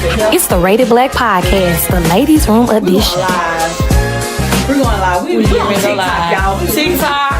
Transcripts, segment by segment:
It's the Rated Black Podcast, the Ladies Room Edition. We're going live. We on TikTok, y'all. TikTok.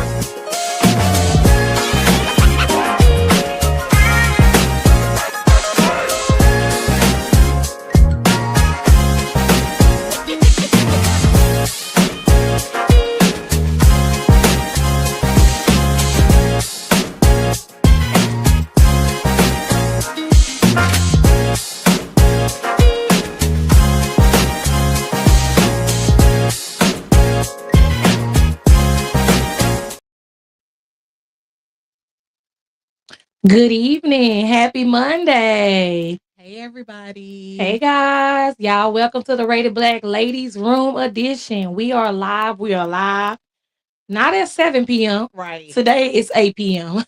Good evening. Happy Monday. Hey, everybody. Hey, guys. Y'all, welcome to the Rated Black Ladies Room Edition. We are live. Not at 7 p.m. Right. Today it's 8 p.m.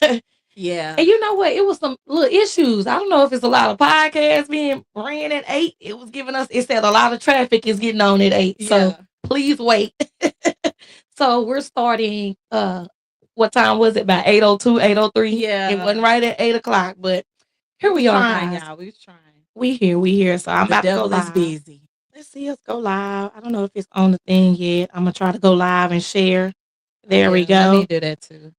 Yeah. And you know what? It was some little issues. I don't know if it's a lot of podcasts being ran at 8. It said a lot of traffic is getting on at 8. So please wait. So we're starting, what time was it? By 8:02, 8:03? Yeah. It wasn't right at 8 o'clock, but here we are, guys. Y'all. We was trying. We here. So I'm about to go live. Busy. Let's see us go live. I don't know if it's on the thing yet. I'm going to try to go live and share. There we go. Let me do that too.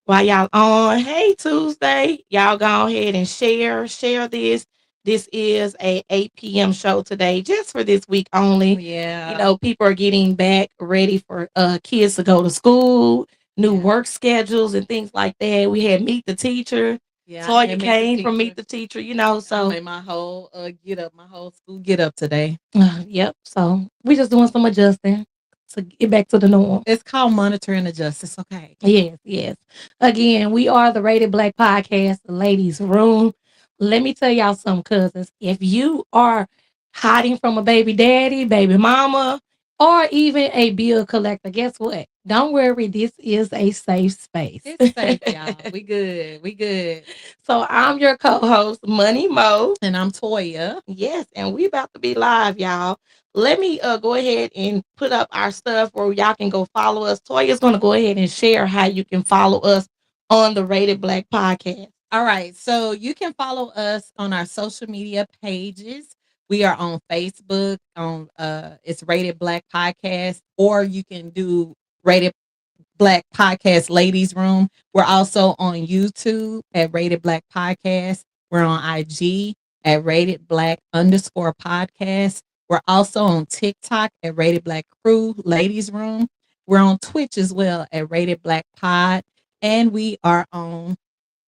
While y'all on, hey, Tuesday, y'all go ahead and share this. This is a 8 p.m. show today, just for this week only. Yeah. You know, people are getting back ready for kids to go to school, new work schedules and things like that. We had Meet the Teacher. Yeah, Toya came from Meet the Teacher, you know, so. I made my whole my whole school get up today. Yep. So we just doing some adjusting to get back to the norm. It's called Monitor and Adjust. It's okay. Yes. Again, we are the Rated Black Podcast, the Ladies Room. Let me tell y'all something, cousins. If you are hiding from a baby daddy, baby mama, or even a bill collector, guess what? Don't worry, this is a safe space. It's safe, y'all. We good. So I'm your co-host, Money Mo. And I'm Toya. Yes, and we about to be live, y'all. Let me go ahead and put up our stuff where y'all can go follow us. Toya's going to go ahead and share how you can follow us on the Rated Black Podcast. All right. So you can follow us on our social media pages. We are on Facebook. It's Rated Black Podcast, or you can do Rated Black Podcast Ladies Room. We're also on YouTube at Rated Black Podcast. We're on IG at Rated Black _podcast. We're also on TikTok at Rated Black Crew Ladies Room. We're on Twitch as well at Rated Black Pod. And we are on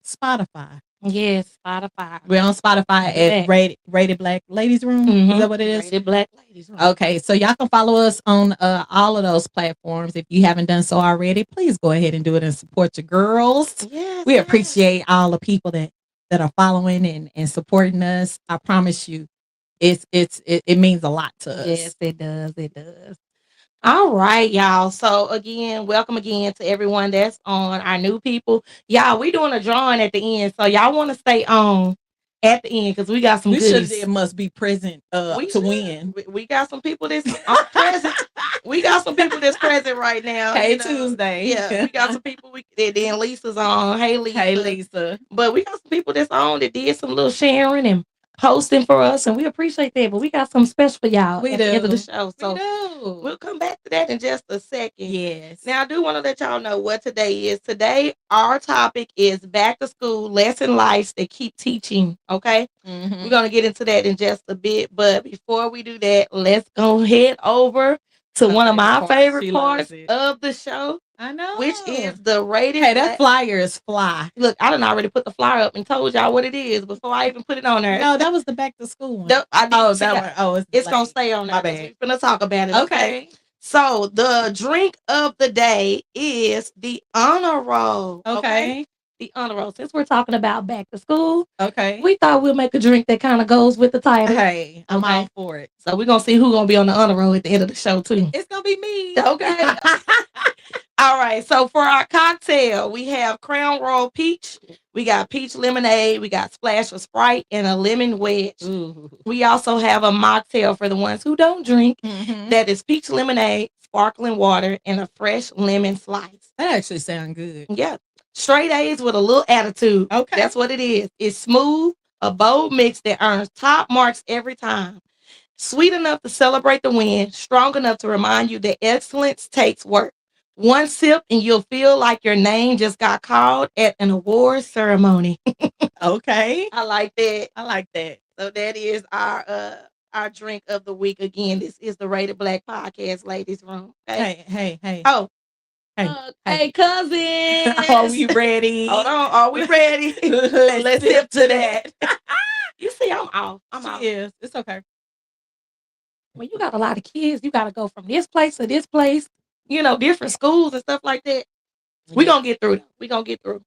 Spotify. Yes, Spotify. We're on Spotify at Rated Black Ladies Room. Mm-hmm. Is that what it is? Rated Black Ladies Room. Okay, so y'all can follow us on all of those platforms. If you haven't done so already, please go ahead and do it and support your girls. Yes, we appreciate all the people that are following and supporting us. I promise you, it means a lot to us. Yes, it does. All right, y'all. So again, welcome again to everyone that's on. Our new people, y'all. We doing a drawing at the end, so y'all want to stay on at the end because we got some. We goodies. should must be present to win. We got some people that's present. We got some people that's present right now. Hey, Tuesday. Yeah, we got some people. Then Lisa's on. Hey, Lisa. But we got some people that's on that did some little sharing and posting for us, and we appreciate that. But we got something special for y'all at the end of the show. So we'll come back to that in just a second. Yes. Now I do want to let y'all know what today is. Today our topic is back to school lesson lives that keep teaching. Okay. Mm-hmm. We're gonna get into that in just a bit. But before we do that, let's go head over to one of my favorite parts of the show. I know. Which is the Rated. Hey, that flyer is fly. Look, I done already put the flyer up and told y'all what it is before I even put it on there. No, that was the back to school one. That one. It's going to stay on there. My bad. We're going to talk about it. Okay. So the drink of the day is the honor roll. Okay. The honor roll. Since we're talking about back to school, okay, we thought we'll make a drink that kind of goes with the title. Hey, I'm all for it. So we're going to see who's going to be on the honor roll at the end of the show, too. It's going to be me. Okay. All right. So for our cocktail, we have Crown Royal Peach. We got peach lemonade. We got splash of Sprite and a lemon wedge. Ooh. We also have a mocktail for the ones who don't drink. Mm-hmm. That is peach lemonade, sparkling water, and a fresh lemon slice. That actually sounds good. Yeah. Straight A's with a little attitude. Okay. That's what it is. It's smooth, A bold mix that earns top marks every time. Sweet enough to celebrate the win, strong enough to remind you that excellence takes work. One sip and you'll feel like your name just got called at an award ceremony. Okay. I like that. I like that. So that is our drink of the week. Again, this is the Rated Black Podcast Ladies Room. Okay. Hey. Oh, Hey. hey, cousin. Are we ready? Hold on. Are we ready? Let's sip to that. You see, I'm off. I'm off. She is. It's okay. When you got a lot of kids, you got to go from this place to this place, different schools and stuff like that. We're going to get through. We're going to get through.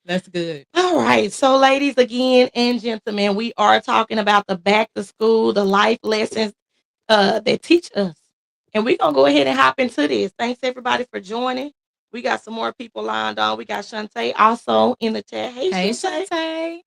That's good. All right. So, ladies, again, and gentlemen, we are talking about the back to school, the life lessons that teach us. And we're going to go ahead and hop into this. Thanks, everybody, for joining. We got some more people lined on. We got Shantae also in the chat. Hey, Shantae.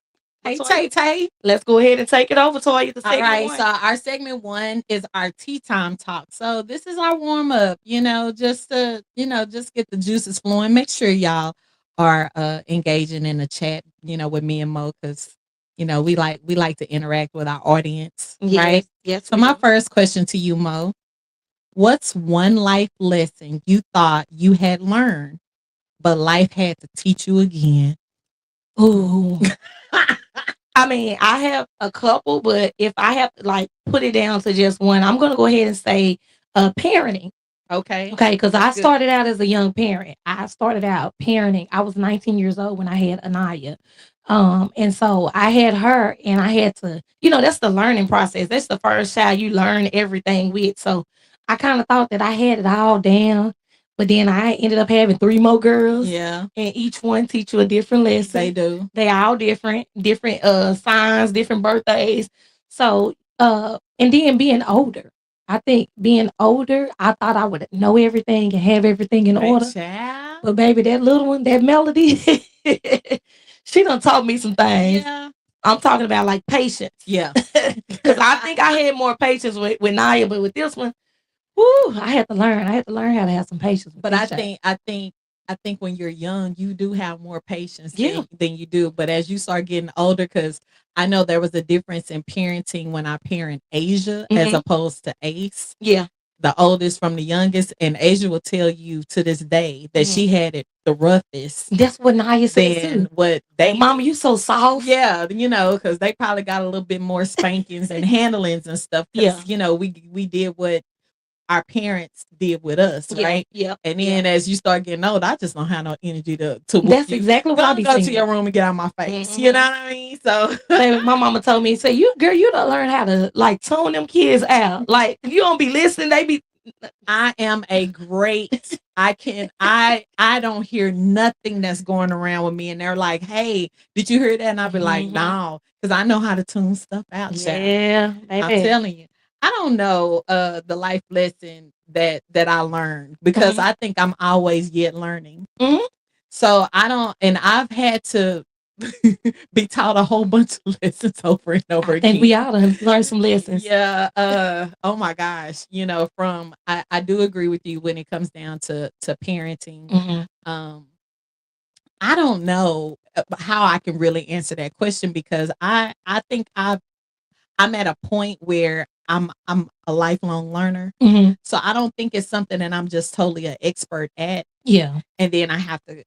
Hey, Toya. Tay. Let's go ahead and take it over, Toya. All right. So our segment 1 is our tea time talk. So this is our warm up, just to, just get the juices flowing. Make sure y'all are engaging in the chat, with me and Mo, because we like to interact with our audience. Yes, right? Yes. So my first question to you, Mo, what's one life lesson you thought you had learned, but life had to teach you again? Ooh. I mean, I have a couple, but if I have to put it down to just one, I'm going to go ahead and say parenting. Okay. Okay, because I started out as a young parent. I started out parenting. I was 19 years old when I had Anaya. And so I had her and I had to, that's the learning process. That's the first child you learn everything with. So I kind of thought that I had it all down. But then I ended up having 3 more girls. Yeah. And each one teach you a different lesson. They do. They all different signs, different birthdays. So and then being older. I think being older, I thought I would know everything and have everything in order. Child. But baby, that little one, that Melody, she done taught me some things. Yeah. I'm talking about patience. Yeah. Because I think I had more patience with Naya, but with this one, whoo, I had to learn. I had to learn how to have some patience. But I think when you're young, you do have more patience than you do. But as you start getting older, because I know there was a difference in parenting when I parent Asia as opposed to Ace. Yeah. The oldest from the youngest. And Asia will tell you to this day that she had it the roughest. That's what Naya said too. What they Mama, you so soft. Yeah, because they probably got a little bit more spankings and handlings and stuff. Yeah. We did what our parents did with us, right? Yeah. And then as you start getting old, I just don't have no energy to That's exactly what I be go saying. to your room and get out of my face. You know what I mean? So baby, my mama told me, say, you don't learn how to tone them kids out. You don't be listening, they be I am a great I don't hear nothing that's going around with me and they're like, hey, did you hear that? And I'll be like, no, because I know how to tune stuff out. Yeah, baby. I'm telling you. I don't know the life lesson that I learned because I think I'm always yet learning. So I don't, and I've had to be taught a whole bunch of lessons over and over again. And we all done learned some lessons. Yeah. Oh my gosh. From I do agree with you when it comes down to parenting. I don't know how I can really answer that question because I think I'm at a point where I'm a lifelong learner. So I don't think it's something that I'm just totally an expert at. Yeah. And then I have to,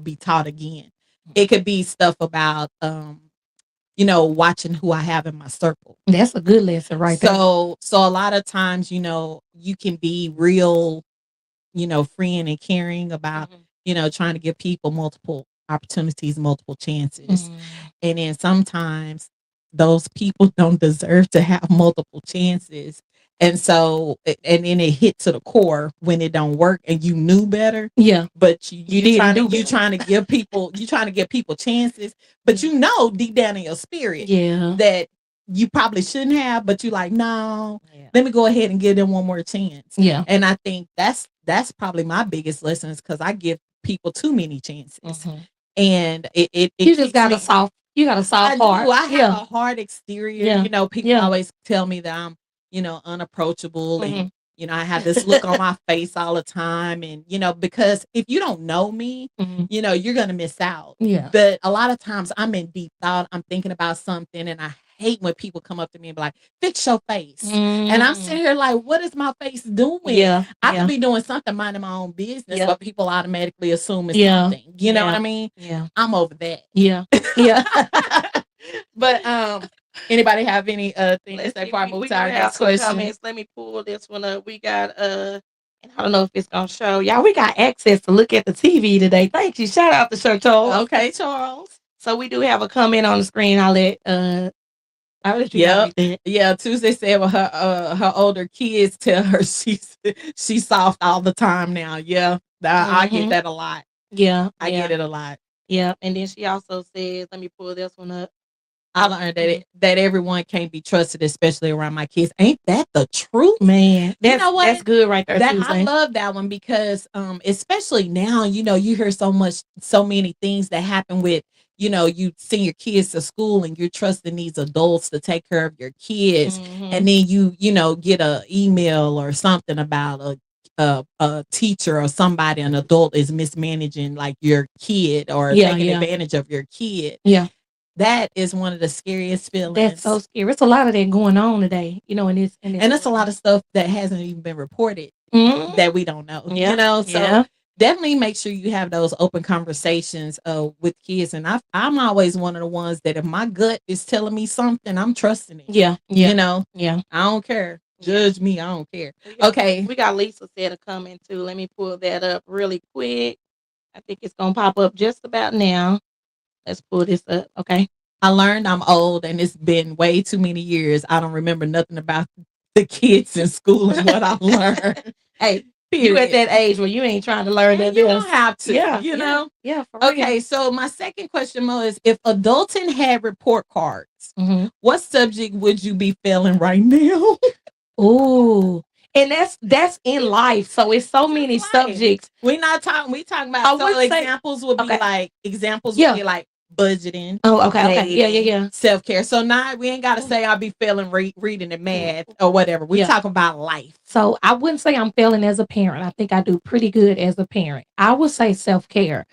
be taught again. It could be stuff about watching who I have in my circle. That's a good lesson right there. So a lot of times, you can be real, freeing and caring about, trying to give people multiple opportunities, multiple chances. And then sometimes those people don't deserve to have multiple chances. And so, and then it hit to the core when it don't work and you knew better. Yeah. But you trying to give people chances, but deep down in your spirit that you probably shouldn't have, but you like, no, let me go ahead and give them one more chance. Yeah. And I think that's probably my biggest lesson is because I give people too many chances. And it you just got a soft heart. I have a hard exterior. Yeah. People always tell me that I'm, unapproachable I have this look on my face all the time. And, because if you don't know me, Mhm. you're going to miss out. Yeah. But a lot of times I'm in deep thought. I'm thinking about something and I hate when people come up to me and be like, fix your face. And I'm Mm. sitting here like, what is my face doing? Yeah. I could Yeah. be doing something, minding my own business, Yeah. but people automatically assume it's Yeah. something. You know what Yeah. I mean? Yeah. I'm over that. Yeah. Yeah. But anybody have any thing to Let's say see. before I We, move we to our gonna have next some question? comments. Let me pull this one up. We got and I don't know if it's gonna show. Y'all, we got access to look at the TV today. Thank you. Shout out to Sir Charles. Okay, Charles. So we do have a comment on the screen. I'll let you Yep. guys read that. Yeah, Tuesday said well, her older kids tell her she's soft all the time now. Yeah. I get Mm-hmm. that a lot. Yeah. I get Yeah. it a lot. Yeah. And then she also says, let me pull this one up. I learned that Mhm. that everyone can't be trusted, especially around my kids. Ain't that the truth? Man, You that's know what? good right there, That I Tuesday. love that one because especially now, you hear so many things that happen with, you send your kids to school and you're trusting these adults to take care of your kids. And Mm-hmm. then get a email or something about a teacher or somebody, an adult is mismanaging like your kid or Yeah. taking Yeah. advantage of your kid. Yeah. That is one of the scariest That's so feelings. scary. It's a lot of that going on today, in this And it's a lot world. of stuff that hasn't even been reported Mhm. that we don't know, Yeah. so Yeah. definitely make sure you have those open conversations with kids. And I'm always one of the ones that if my gut is telling me something, I'm trusting it. Yeah. You Yeah. know, Yeah. I don't care. Yeah. Judge me, I don't care. We got Okay. we got Lisa said a comment too. Let me pull that up really quick. I think it's gonna pop up just about now. Let's pull this up. Okay. I learned I'm old and it's been way too many years. I don't remember nothing about the kids in school and what I learned. Hey, you at Period. that age where you ain't trying to learn And that you else. don't have to, Yeah. Yeah. Yeah. For real. Okay, so my second question, Mo, is if adulting had report cards, Mm-hmm. what subject would you be failing right now? Ooh. And that's in life. So it's so Just many life. subjects. We talking about I would say okay. examples would Yeah. be like budgeting, Oh, okay, okay. Yeah, yeah, dating, yeah. self-care. So now we ain't gotta say I'll be failing reading and math or whatever. We Yeah. talking about life. So I wouldn't say I'm failing as a parent. I think I do pretty good as a parent. I would say self-care.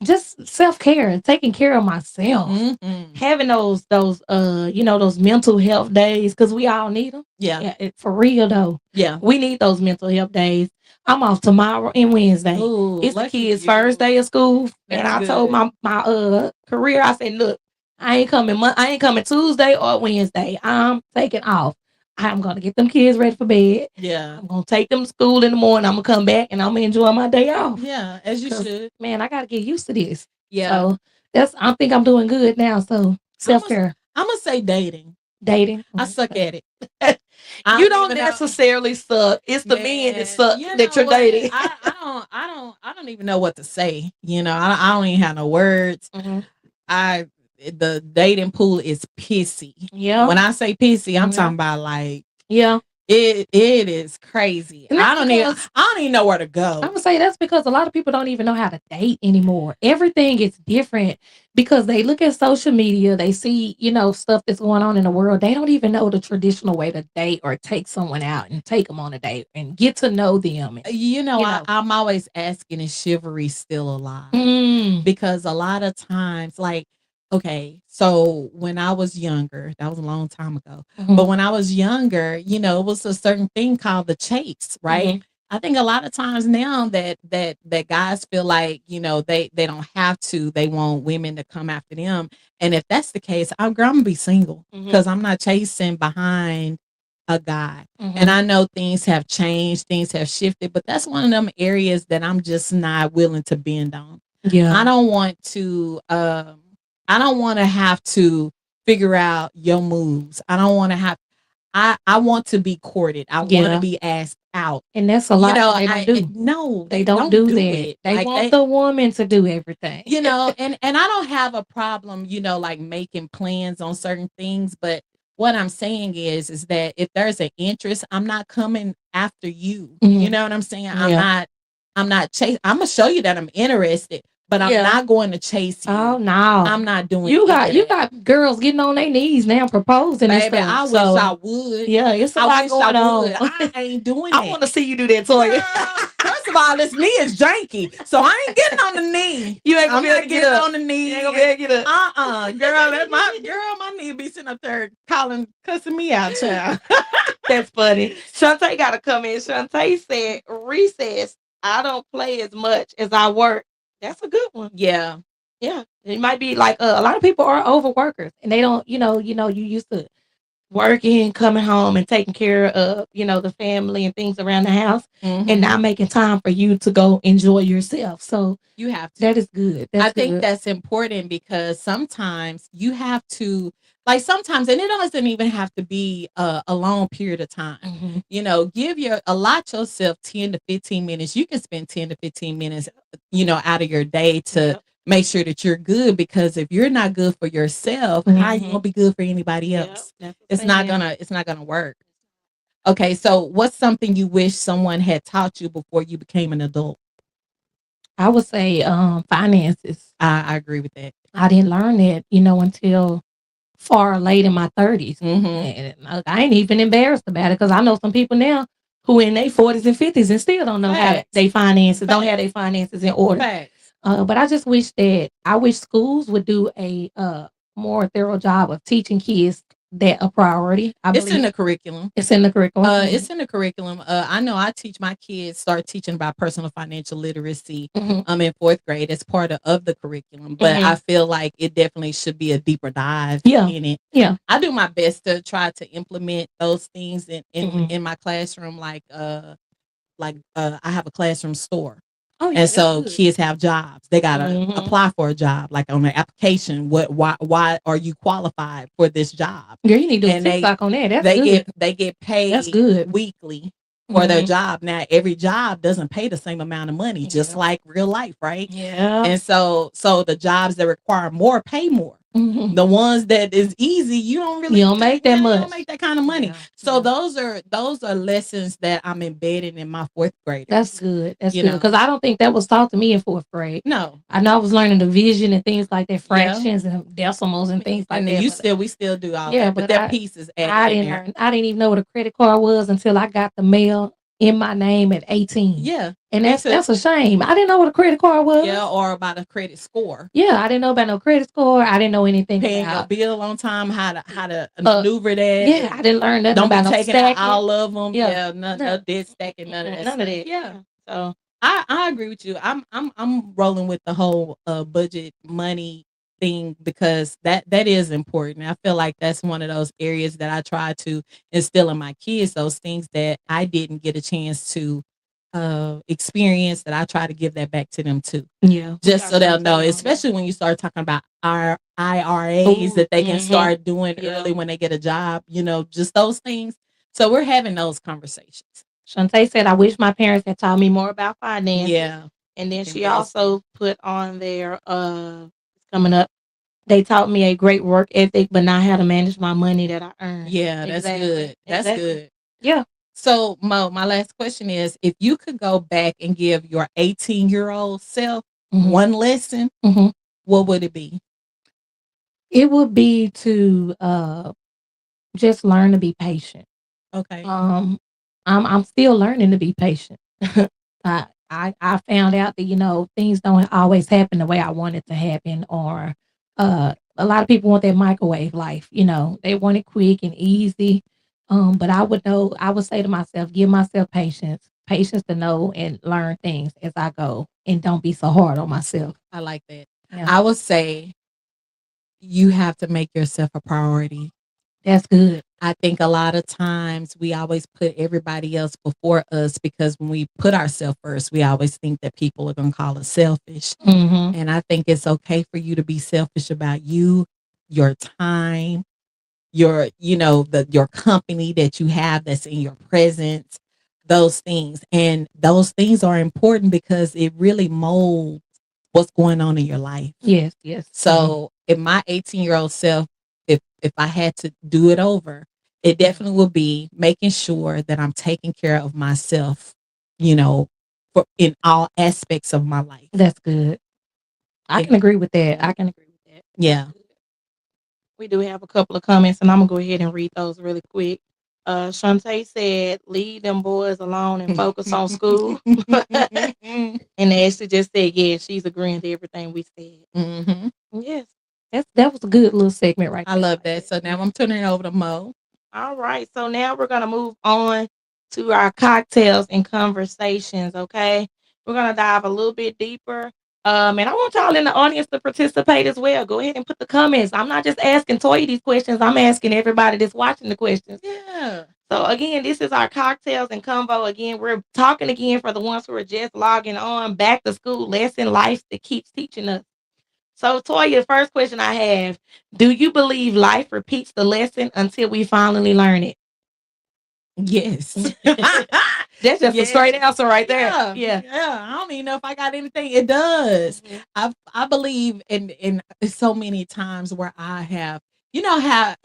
Just self-care, taking care of myself. Mm-hmm. Having those mental health days because we all need them. Yeah. Yeah, for real though. Yeah. We need those mental health days. I'm off tomorrow and Wednesday. Ooh, It's the lucky kids' you. first day of school, and That's I told good. my career. I said, look, I ain't coming Tuesday or Wednesday. I'm taking off. I'm gonna get them kids ready for bed. Yeah. I'm gonna take them to school in the morning. I'm gonna come back and I'm gonna enjoy my day off. Yeah, as you 'Cause should. man, I gotta get used to this. Yeah. So I think I'm doing good now. So self care, I'm gonna say dating. dating. I suck Okay. at it. I You don't don't even know. necessarily suck. It's the men that Man, suck you that know you're what? dating. I don't even know what to say. I don't even have no words. Mhm. I the dating pool is pissy. Yeah. When I say pissy, I'm Yeah. talking about like Yeah. it is crazy. And that's because I don't even know where to I'm go. gonna say that's because a lot of people don't even know how to date anymore. Everything is different because they look at social media, they see, stuff that's going on in the world. They don't even know the traditional way to date or take someone out and take them on a date and get to know them. I'm always asking, is chivalry still alive? Mm. Because a lot of times, like, okay, so when I was younger, that was a long time ago, but Mhm. when I was younger, it was a certain thing called the chase, right? Mhm. I think a lot of times now that guys feel like, they don't have to, they want women to come after them. And if that's the case, I'm gonna be single Mhm. because I'm not chasing behind a guy. And Mhm. I know things have changed, things have shifted, but that's one of them areas that I'm just not willing to bend on. I Yeah. don't want to I don't want to have to figure out your moves. I don't want to have I want to be courted. I want to Yeah. be asked out. And that's a lot that they don't I do. no, They they don't don't do do that. it. They Like want the woman to do everything. and I don't have a problem, like making plans on certain things, but what I'm saying is that if there's an interest, I'm not coming after you. You Mhm. know what I'm saying? Yeah. I'm not chasing. I'm gonna show you that I'm interested, but I'm Yeah. not going to chase Oh you. no. I'm not doing You any got of you that. got girls getting on their knees now proposing and Baby, stuff. I wish I So would. yeah, it's a I lot wish I going would. on. I ain't doing I that. want to see you do that, Toya. Girl, first of all, this knee is janky, so I ain't getting on the knee. You ain't gonna I'm be able not to get getting up. on the You ain't knee. gonna be able to get up. Girl, that my knee be sitting up there calling, cussing me out, child. That's funny. Shantae got to come in. Shantae said, recess, I don't play as much as I work. That's a good one. Yeah, Yeah. It might be like a lot of people are overworkers and they don't, you used to working, coming home and taking care of, the family and things around the house and not making time for you to go enjoy yourself. So you have to. that is good. I That's think good. that's important because sometimes you have to, like sometimes, and it doesn't even have to be a long period of time. Mhm. Allot yourself 10 to 15 minutes. You can spend 10 to 15 minutes, out of your day to Yep. make sure that you're good. Because if you're not good for yourself, how are you Mhm. gonna be good for anybody Yep. else? That's the It's not thing. gonna, it's not gonna work. Okay, so what's something you wish someone had taught you before you became an adult? I would say finances. I agree with that. I didn't learn that, until far late in my 30s. Mm-hmm. And I ain't even embarrassed about it because I know some people now who in their 40s and 50s and still don't know how Facts. they finances, don't have Facts. their finances in order. Facts. But I wish schools would do a more thorough job of teaching kids that a priority. I It's in believe the curriculum. it's in the curriculum. It's in the curriculum. I know I teach my kids, start teaching about personal financial literacy Mhm. in fourth grade as part of the curriculum. But Mhm. I feel like it definitely should be a deeper dive Yeah. in it. Yeah. I do my best to try to implement those things Mhm. in my classroom, I have a classroom store. Oh yeah, And that's so good. kids have jobs. They gotta Mhm. apply for a job, like on the application. Why are you qualified for this job? Girl, you need to do a And TikTok on that. That's they good. get That's paid good. weekly for their Mhm. job. Now every job doesn't pay the same amount of money, just Yeah. like real life, right? Yeah. And so the jobs that require more pay more. Mhm. The ones that is easy, you don't You really don't make that you much. don't make that kind of money. Yeah. So Yeah. those are lessons that I'm embedding in my fourth That's graders. good. That's You good. know, Because I don't think that was taught to me in fourth grade. no, I know I was learning division and things like that, yeah, fractions and decimals and things like and then that. But we still do all yeah, that, but but their pieces added I in didn't there. learn. I didn't even know what a credit card was until I got the mail in my name at 18. Yeah, And me too. that's a shame. I didn't know what a credit card Yeah, was. or about a credit score. Yeah, I didn't know about no credit score. I didn't know anything Paying your about bill on time, how to uh maneuver that, yeah, I and didn't learn nothing don't be about no taking out stacking. all of them. Yeah. Yeah, no No, dead stacking, none of that none of stuff. that. Yeah. Yeah. So I agree with you. I'm rolling with the whole budget money thing because that is important. I feel like that's one of those areas that I try to instill in my kids, those things that I didn't get a chance to experience, that I try to give that back to them too. yeah, we Just got so they'll know, Shantae on there. especially when you start talking about our IRAs Ooh, that they can start doing yeah. early when they get a job, just those things. So we're having those conversations. Shantae said, I wish my parents had taught me more about finances. Yeah. And then she Investing. also put on there, it's coming up. They taught me a great work ethic, but not how to manage my money that I earn. Yeah, that's Exactly. good. That's Exactly. good. Yeah. So, Mo, my last question is, if you could go back and give your 18-year-old self Hmm. one lesson, Hmm. what would it be? It would be to just learn to be patient. Okay. Um, I'm still learning to be patient. I found out that things don't always happen the way I want it to happen, or a lot of people want that microwave life. They want it quick and easy. But I would say to myself, give myself patience to know and learn things as I go, and don't be so hard on myself. I like that. Yeah, I would say you have to make yourself a priority. that's good. I think a lot of times we always put everybody else before us because when we put ourselves first, we always think that people are going to call us selfish. Hmm. And I think it's okay for you to be selfish about you, your time, your company that you have that's in your presence, those things. And those things are important because it really molds what's going on in your life. Yes, yes. So if my 18-year-old self, if I had to do it over, it definitely would be making sure that I'm taking care of myself, you know, for in all aspects of my life. That's good. I can agree with that. I can agree with that. Yeah. We do have a couple of comments, and I'm gonna go ahead and read those really quick. Shantae said, "Leave them boys alone and focus on school." And Ashley just said, "Yeah, she's agreeing to everything we said." Mm-hmm. Yes, that was a good little segment right I there. love that. So now I'm turning it over to Mo. All right, so now we're gonna move on to our cocktails and conversations. Okay, we're gonna dive a little bit deeper. And I want y'all in the audience to participate as well. Go ahead and put the comments. I'm not just asking Toya these questions. I'm asking everybody that's watching the questions. Yeah. So again, this is our cocktails and convo. Again, we're talking again for the ones who are just logging on. Back to school lesson, life that keeps teaching us. So Toya, the first question I have: do you believe life repeats the lesson until we finally learn it? Yes. That's just a straight answer right there. Yeah. Yeah. Yeah. I don't even know if I got anything. It does. I believe in so many times where I have, you know, have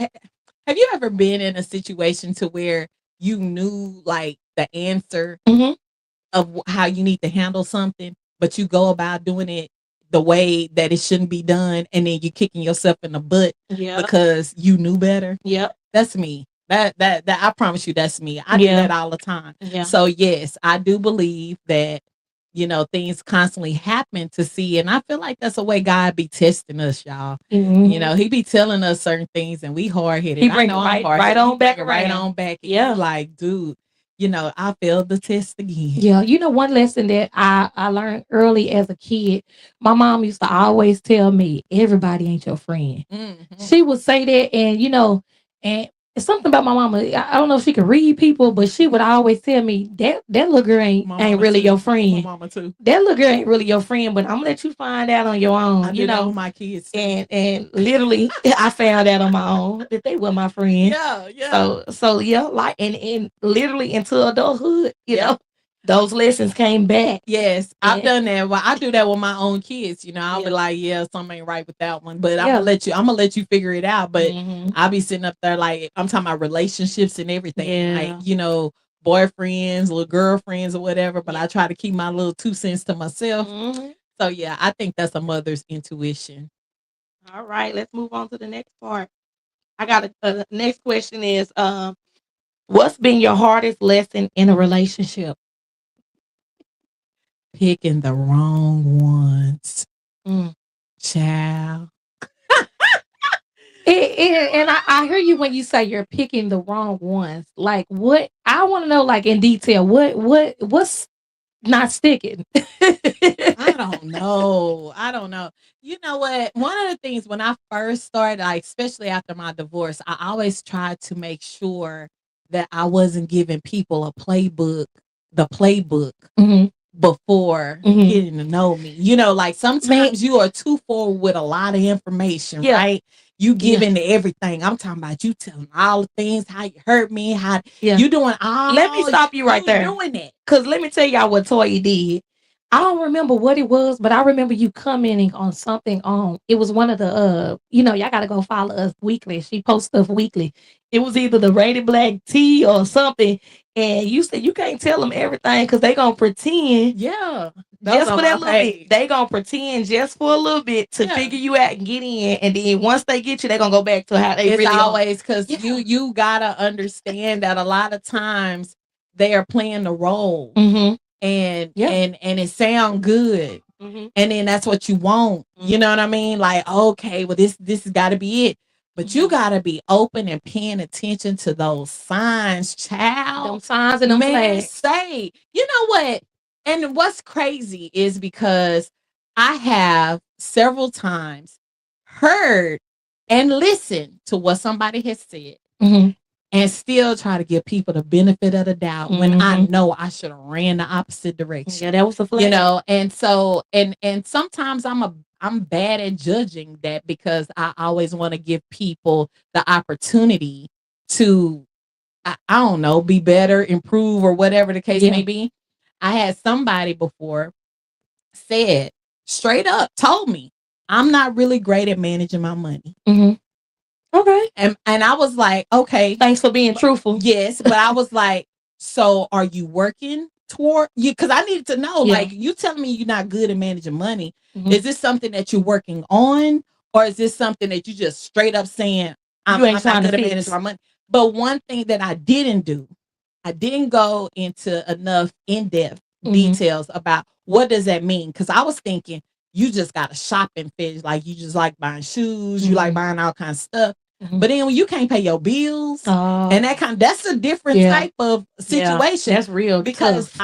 you ever been in a situation to where you knew like the answer Mhm. of how you need to handle something, but you go about doing it the way that it shouldn't be done, and then you kicking yourself in the butt Yeah. because you knew better? Yep. That's me. That I promise you, that's me. I do Yeah. that all the time. Yeah. So yes, I do believe that things constantly happen to see, and I feel like that's the way God be testing us, y'all. Mhm. He be telling us certain things, and we hard headed. He I bring it know I'm right hard headed. on back Right around. on back. And Yeah. you like, dude, I failed the test again. Yeah, one lesson that I learned early as a kid, my mom used to always tell me, everybody ain't your friend. Mhm. She would say that, and and it's something about my mama. I don't know if she could read people, but she would always tell me that little girl ain't really your My friend. mama too. That little girl ain't really your friend, but I'm gonna let you find out on your own. I do that with my kids too. And literally, I found out on my own that they were my friend. Yeah, yeah. So yeah, like and literally into adulthood, Yep. those lessons came back. Yes, I've And done that. Well, I do that with my own kids. I'll be yeah, like, yeah, something ain't right with that one, but yeah. I'm gonna let you figure it out. But Mhm. I'll be sitting up there like I'm talking about relationships and everything, like Yeah. boyfriends, little girlfriends or whatever. But I Yeah. try to keep my little 2 cents to myself. Mhm. So yeah, I think that's a mother's intuition. All right, let's move on to the next part. I got a next question is what's been your hardest lesson in a relationship? Picking the wrong ones, Mm. child. And I hear you when you say you're picking the wrong ones. Like what I want to know, like in detail, what's not sticking? I don't know. I don't know. You know what? One of the things when I first started, like especially after my divorce, I always tried to make sure that I wasn't giving people the playbook Mhm. before Mhm. getting to know me. Like Man, sometimes you are too forward with a lot of information, yeah, right? You yeah, giving everything. I'm talking about you telling all the things, how you hurt me, how yeah. you doing Let me all stop you right you there. doing it. Cause let me tell y'all what Toya did. I don't remember what it was, but I remember you commenting on something on it was one of the y'all gotta go follow us weekly. She posts stuff weekly. It was either the Rated Black tea or something. And you said you can't tell them everything because they gonna pretend Yeah. Those just on for that my little bit. page. They gonna pretend just for a little bit to Yeah. figure you out and get in. And then once they get you, they gonna go back to how they It's really are. always because Yeah. you gotta understand that a lot of times they are playing the role, Mm-hmm. and Yeah. and it sound good, Mm-hmm. and then that's what you want. You know what I mean? Like, okay, well this has got to be it, but you gotta be open and paying attention to those signs, child. Them signs and them Man, flags. say, you know what? And what's crazy is because I have several times heard and listened to what somebody has said, Mm-hmm. and still try to give people the benefit of the doubt when I Mm-hmm. know I should have ran the opposite direction. Yeah, that was a flag. And so and sometimes I'm bad at judging that because I always want to give people the opportunity to I don't know, be better, improve, or whatever the case Yeah. may be. I had somebody before said straight up, told me, I'm not really great at managing my money. Mm-hmm. Okay. And I was like, okay, Thanks for being truthful. yes, but I was like, so are you working toward you? Because I need to know, Yeah. like, you telling me you're not good at managing money. Mhm. Is this something that you're working on, or is this something that you just straight up saying, You I'm ain't trying not to good at managing fix. my money? But one thing that I didn't do, I didn't go into enough in-depth Mhm. details about what does that mean. Because I was thinking you just got a shopping fetish, like you just like buying shoes, you like Mhm. buying all kinds of stuff. Mhm. But then when you can't pay your bills and Oh, that's a different yeah. type of Yeah. situation, That's real because tough.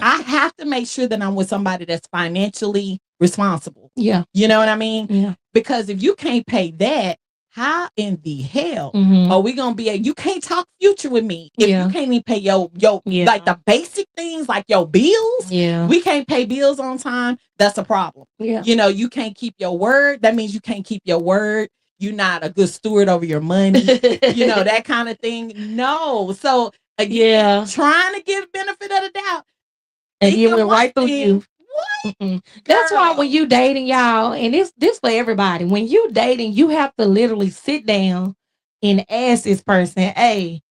I have to make sure that I'm with somebody that's financially responsible. Yeah. You know what I mean? Yeah. Because if you can't pay that, how in the hell Mhm. are we gonna be you can't talk future with me if you Yeah. can't even pay your like Yeah. the basic things like your bills. Yeah. We can't pay bills on time. That's a problem. Yeah. You know, you can't keep your word. That means you can't keep your word. You're not a good steward over your money. You know, that kind of thing. No. So again, Yeah. trying to give benefit of the doubt. And you Thinking went one right through you. thing, what Mm-mm. That's why when girl? you dating, y'all, and this for everybody. When you dating, you have to literally sit down and ask this person, "Hey,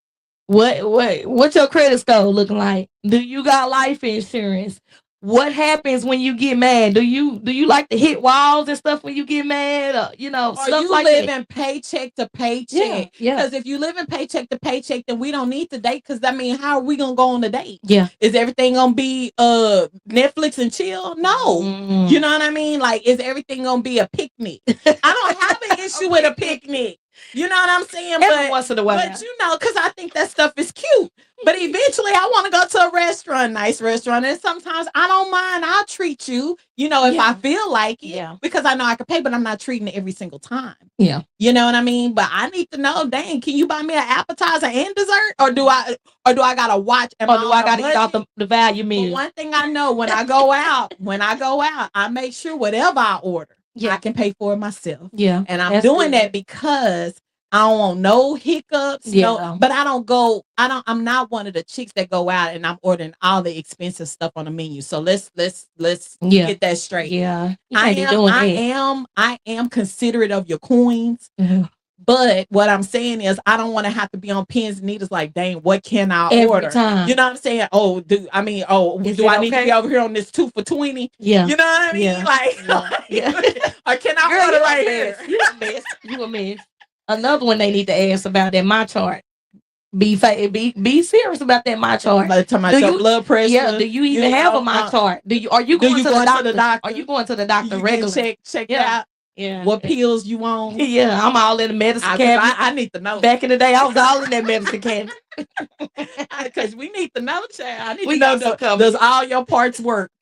what's your credit score looking like? Do you got life insurance? What happens when you get mad? Do you like to hit walls and stuff when you get mad? Are Stuff you like that. living paycheck to Yeah, paycheck? yeah, Because if you live in paycheck to paycheck, then we don't need to date. Because I mean, how are we gonna go on a date? yeah. Is everything gonna be Netflix and chill? No. You Mm. know what I mean? Like, is everything gonna be a picnic? I don't have an A issue with a picnic picnic. You know what I'm saying? every once in a But while. you know, because I think that stuff is cute. But eventually I want to go to a restaurant, nice restaurant. And sometimes I don't mind. I'll treat you, if I Yeah, feel like it, yeah, because I know I can pay, but I'm not treating it every single time. yeah. You know what I mean? But I need to know, dang, can you buy me an appetizer and dessert? Or do I gotta watch? Am Or I do on I a got to eat off budget? the value But meal? one thing I know, when I go out, I make sure whatever I order, I Yeah, can pay for it myself. yeah. And I'm That's doing good. that because I don't want no hiccups, no, Yeah, but I'm not one of the chicks that go out and I'm ordering all the expensive stuff on the menu. So let's yeah, get that straight. yeah. You I can't be am doing I that. am I am considerate of your coins. Mhm. But what I'm saying is, I don't want to have to be on pins and needles. Like, dang, what can I Every order? You time. know what I'm saying? Is Do it I need to be okay? over here on this 2 for $20? Yeah, You know what I mean? yeah, yeah, yeah. Or can I Girl, order you a right mess. here? You a mess. You a mess. Another one they need to ask about that my chart. Be serious about that my chart. Like, talking Do about your you? blood Yeah. pressure. Do you even have a my chart? Are you Do going you to the going to the doctor? Are doctor? you going to the doctor You getting regular? checked Yeah, out? yeah, What pills you on? yeah. I'm all in the medicine Because cabinet. I need to know. Back in the day, I was all in that medicine cabinet. Because we need to know, child. I need to We know, got some does comments. all your parts work?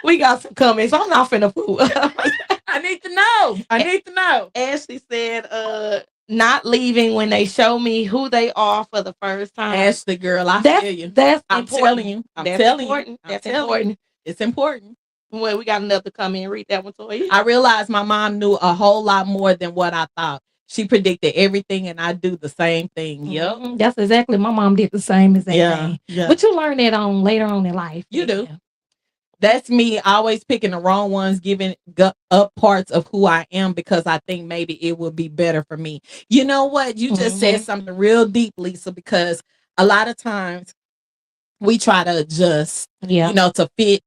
We got some comments. I'm not finna fool. I need to know. I need to know. Ashley said, not leaving when they show me who they are for the first time. Ashley, girl, I That's feel you. that's I'm telling important. you. I'm That's telling you. important. I'm That's telling you. important. It's important. Well, we got another comment. Read that one to you. I realized my mom knew a whole lot more than what I thought. She predicted everything, and I do the same thing. Yep. That's exactly my mom did the same exact Yeah. thing. Yeah. But you learn that on later on in life. You do. Yeah. That's me always picking the wrong ones, giving up parts of who I am because I think maybe it would be better for me. You know what? You just said something real deep, Lisa, because a lot of times we try to adjust, Yeah. to fit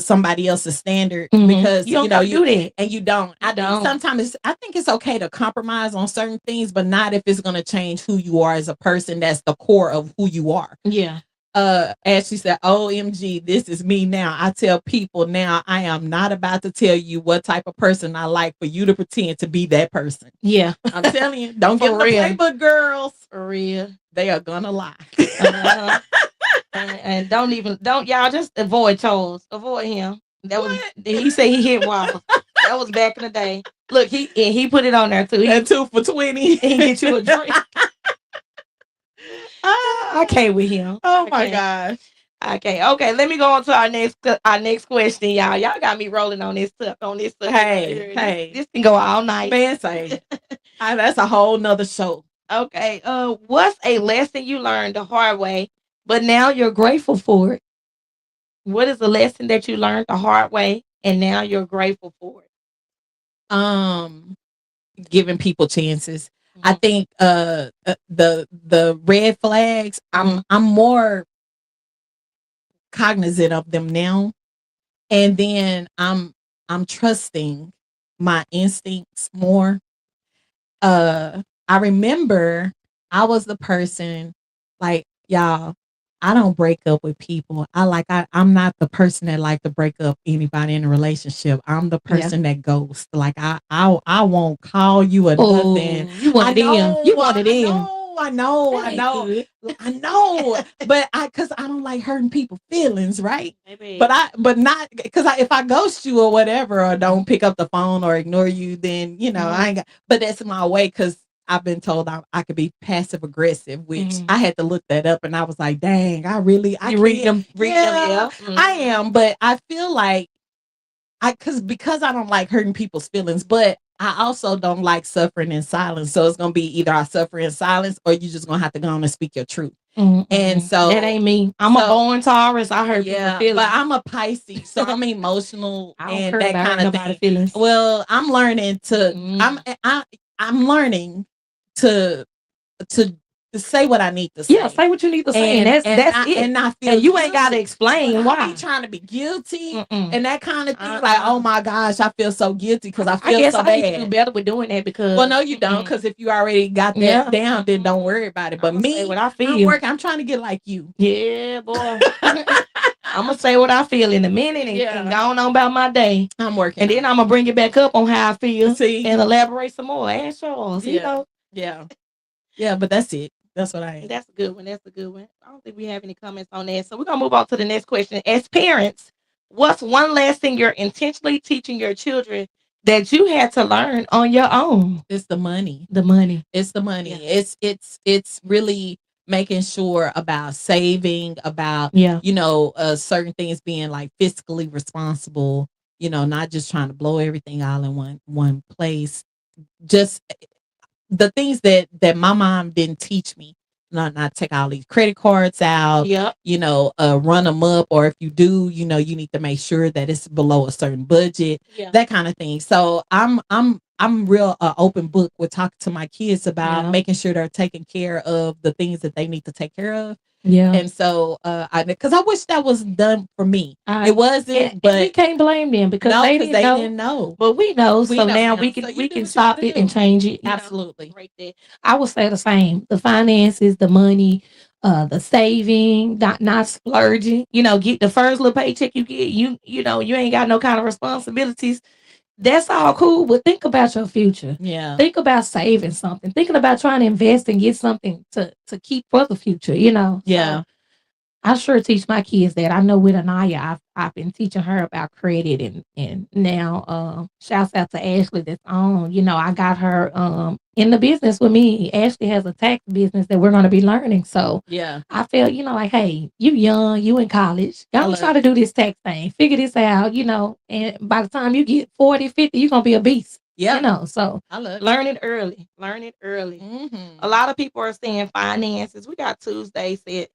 somebody else's standard, You because don't gotta do that. and you don't. I think don't. sometimes I think it's okay to compromise on certain things, but not if it's going to change who you are as a person. That's the core of who you are. Yeah. As she said, OMG, this is me now. I tell people now, I am not about to tell you what type of person I like for you to pretend to be that person. Yeah. I'm telling you, don't give them the playbook, girls. For real. They are gonna lie. And don't y'all just avoid Charles. Avoid him. He said he hit walls. That was back in the day. Look, he put it on there too. And 2 for $20. He get you a drink. I can't with him. Oh my gosh. Okay. Let me go on to our next question, y'all. Y'all got me rolling on this stuff. Hey. This can go all night. Man, say that's a whole nother show. Okay. What's a lesson you learned the hard way, but now you're grateful for it? What is a lesson that you learned the hard way and now you're grateful for it? Giving people chances. I think the red flags, I'm more cognizant of them now, and then I'm trusting my instincts more. I remember I was the person, like, y'all, I don't break up with people. I'm not the person that like to break up anybody in a relationship. I'm the Yeah. person that ghosts. Like I won't call you or nothing. Oh, you one I of them. You know, one of I them. know, I know, That I ain't know, good. I know. But I cause I don't like hurting people's feelings, right? Baby. But not because if I ghost you or whatever, or don't pick up the phone or ignore you, then I ain't got. But that's my way because I've been told I could be passive aggressive, which I had to look that up, and I was like, dang, I You read can't. them, Yeah, yeah. I am, but I feel like because I don't like hurting people's feelings, but I also don't like suffering in silence. So it's gonna be either I suffer in silence or you just gonna have to go on and speak your truth. And That so ain't me. I'm a born Taurus. I hurt people yeah, but feelings. I'm a Pisces, so I'm emotional I don't and care that about kind hurting of nobody's thing. feelings. Well, I'm learning to I'm learning to to to say what I need to Yeah, say. say what you need to say, and that's it. And I feel And you ain't gotta guilty. But explain I be why. trying to be guilty Mm-mm. and that kind of thing. Like, oh my gosh, I feel so guilty because I I feel guess so I need to do bad. better with doing that Well, because no, you don't, because if you already got that yeah, down, then don't worry about it. I'm But gonna say me, what I I'm feel. working. I'm trying to get like you. Yeah, boy. I'm gonna say what I feel in a minute and go on about my day. I'm working, and then on I'm gonna bring it back up on how I it. feel See, and elaborate some more. Ask Charles, yeah, yeah, yeah. But that's it. That's what I am. That's a good one. That's a good one. I don't think we have any comments on that. So we're gonna move on to the next question. As parents, what's one lesson you're intentionally teaching your children that you had to learn on your own? It's the money. The money. It's the money. Yeah. It's really making sure about saving, about Yeah. certain things being like fiscally responsible. Not just trying to blow everything all in one place. Just the things that my mom didn't teach me. Not take all these credit cards out. Yep. Run them up, or if you do, you need to make sure that it's below a certain budget. Yeah. That kind of thing. So I'm real open book with talking to my kids about Yeah. making sure they're taking care of the things that they need to take care of. Yeah. And so because I wish that was done for me. It And wasn't, but we can't blame them because no, they because didn't they know. didn't know. But we know, We so know now now. So you we do can what you stop got to it and do. change it. Absolutely. Right there. I would say the same. The finances, the money, the saving, not splurging. Get the first little paycheck you get. You ain't got no kind of responsibilities. That's all cool, but think about your future. Yeah. Think about saving something. Thinking about trying to invest and get something to keep for the future. Yeah. So I sure teach my kids that. I know with Anaya, I've been teaching her about credit and now shouts out to Ashley that's on. I got her in the business with me. Ashley has a tax business that we're gonna be learning. So Yeah. I felt, like, hey, you young, you in college. Y'all try to do this tax thing. Figure this out, and by the time you get 40, 50, you're gonna be a beast. Yeah. So I love learn it early. Learn it early. Mm-hmm. A lot of people are saying finances. We got Tuesday said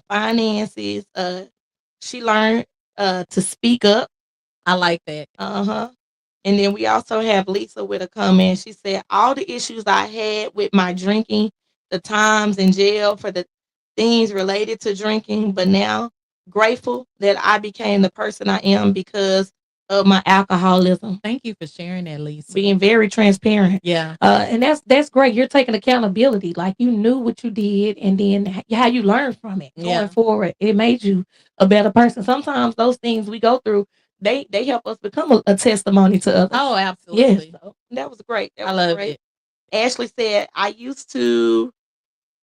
finances. She learned to speak up. I like that. Uh-huh. And then we also have Lisa with a comment. She said, all the issues I had with my drinking, the times in jail for the things related to drinking, but now grateful that I became the person I am because of my alcoholism. Thank you for sharing that, Lisa. Being very transparent. Yeah. And that's great. You're taking accountability. Like you knew what you did and then how you learned from it going forward. It made you a better person. Sometimes those things we go through, they help us become a testimony to others. Oh, Yes. absolutely. So that was great. That I was loved great. it. Ashley said, I used to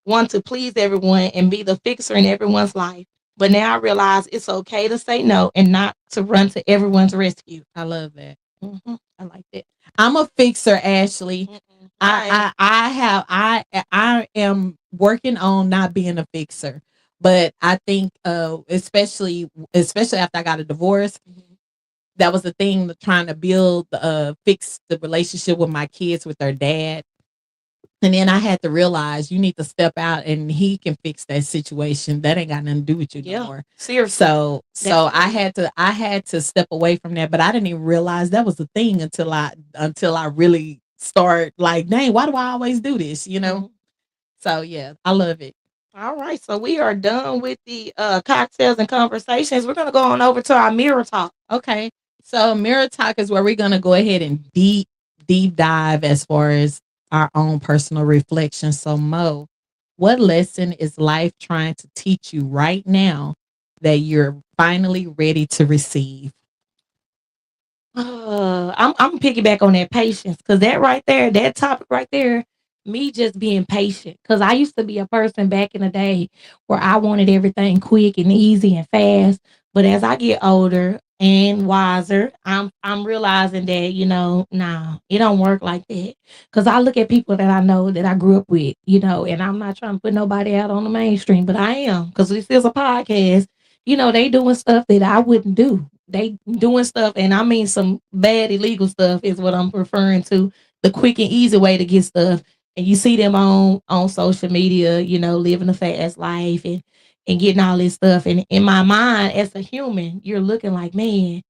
want to please everyone and be the fixer in everyone's life. But now I realize it's okay to say no and not to run to everyone's rescue. I love that. I like that. I'm a fixer, Ashley. Right. I am working on not being a fixer. But I think especially after I got a divorce, that was the thing, trying to build fix the relationship with my kids with their dad. And then I had to realize you need to step out and he can fix that situation. That ain't got nothing to do with you no more. Seriously. So I had to step away from that, but I didn't even realize that was a thing until I really start like, dang, why do I always do this? So yeah, I love it. All right, so we are done with the cocktails and conversations. We're gonna go on over to our mirror talk. Okay. So mirror talk is where we're gonna go ahead and deep dive as far as our own personal reflection. So Mo, what lesson is life trying to teach you right now that you're finally ready to receive? I'm piggyback on that patience because that right there, that topic right there, me just being patient. Because I used to be a person back in the day where I wanted everything quick and easy and fast. But as I get older and wiser, I'm realizing that nah, it don't work like that. Because I look at people that I know that I grew up with, and I'm not trying to put nobody out on the mainstream, but I am because this is a podcast. They doing stuff that I wouldn't do. They doing stuff, and I mean some bad illegal stuff is what I'm referring to. The quick and easy way to get stuff, and you see them on social media, living a fast life and getting all this stuff. And in my mind, as a human, you're looking like, man,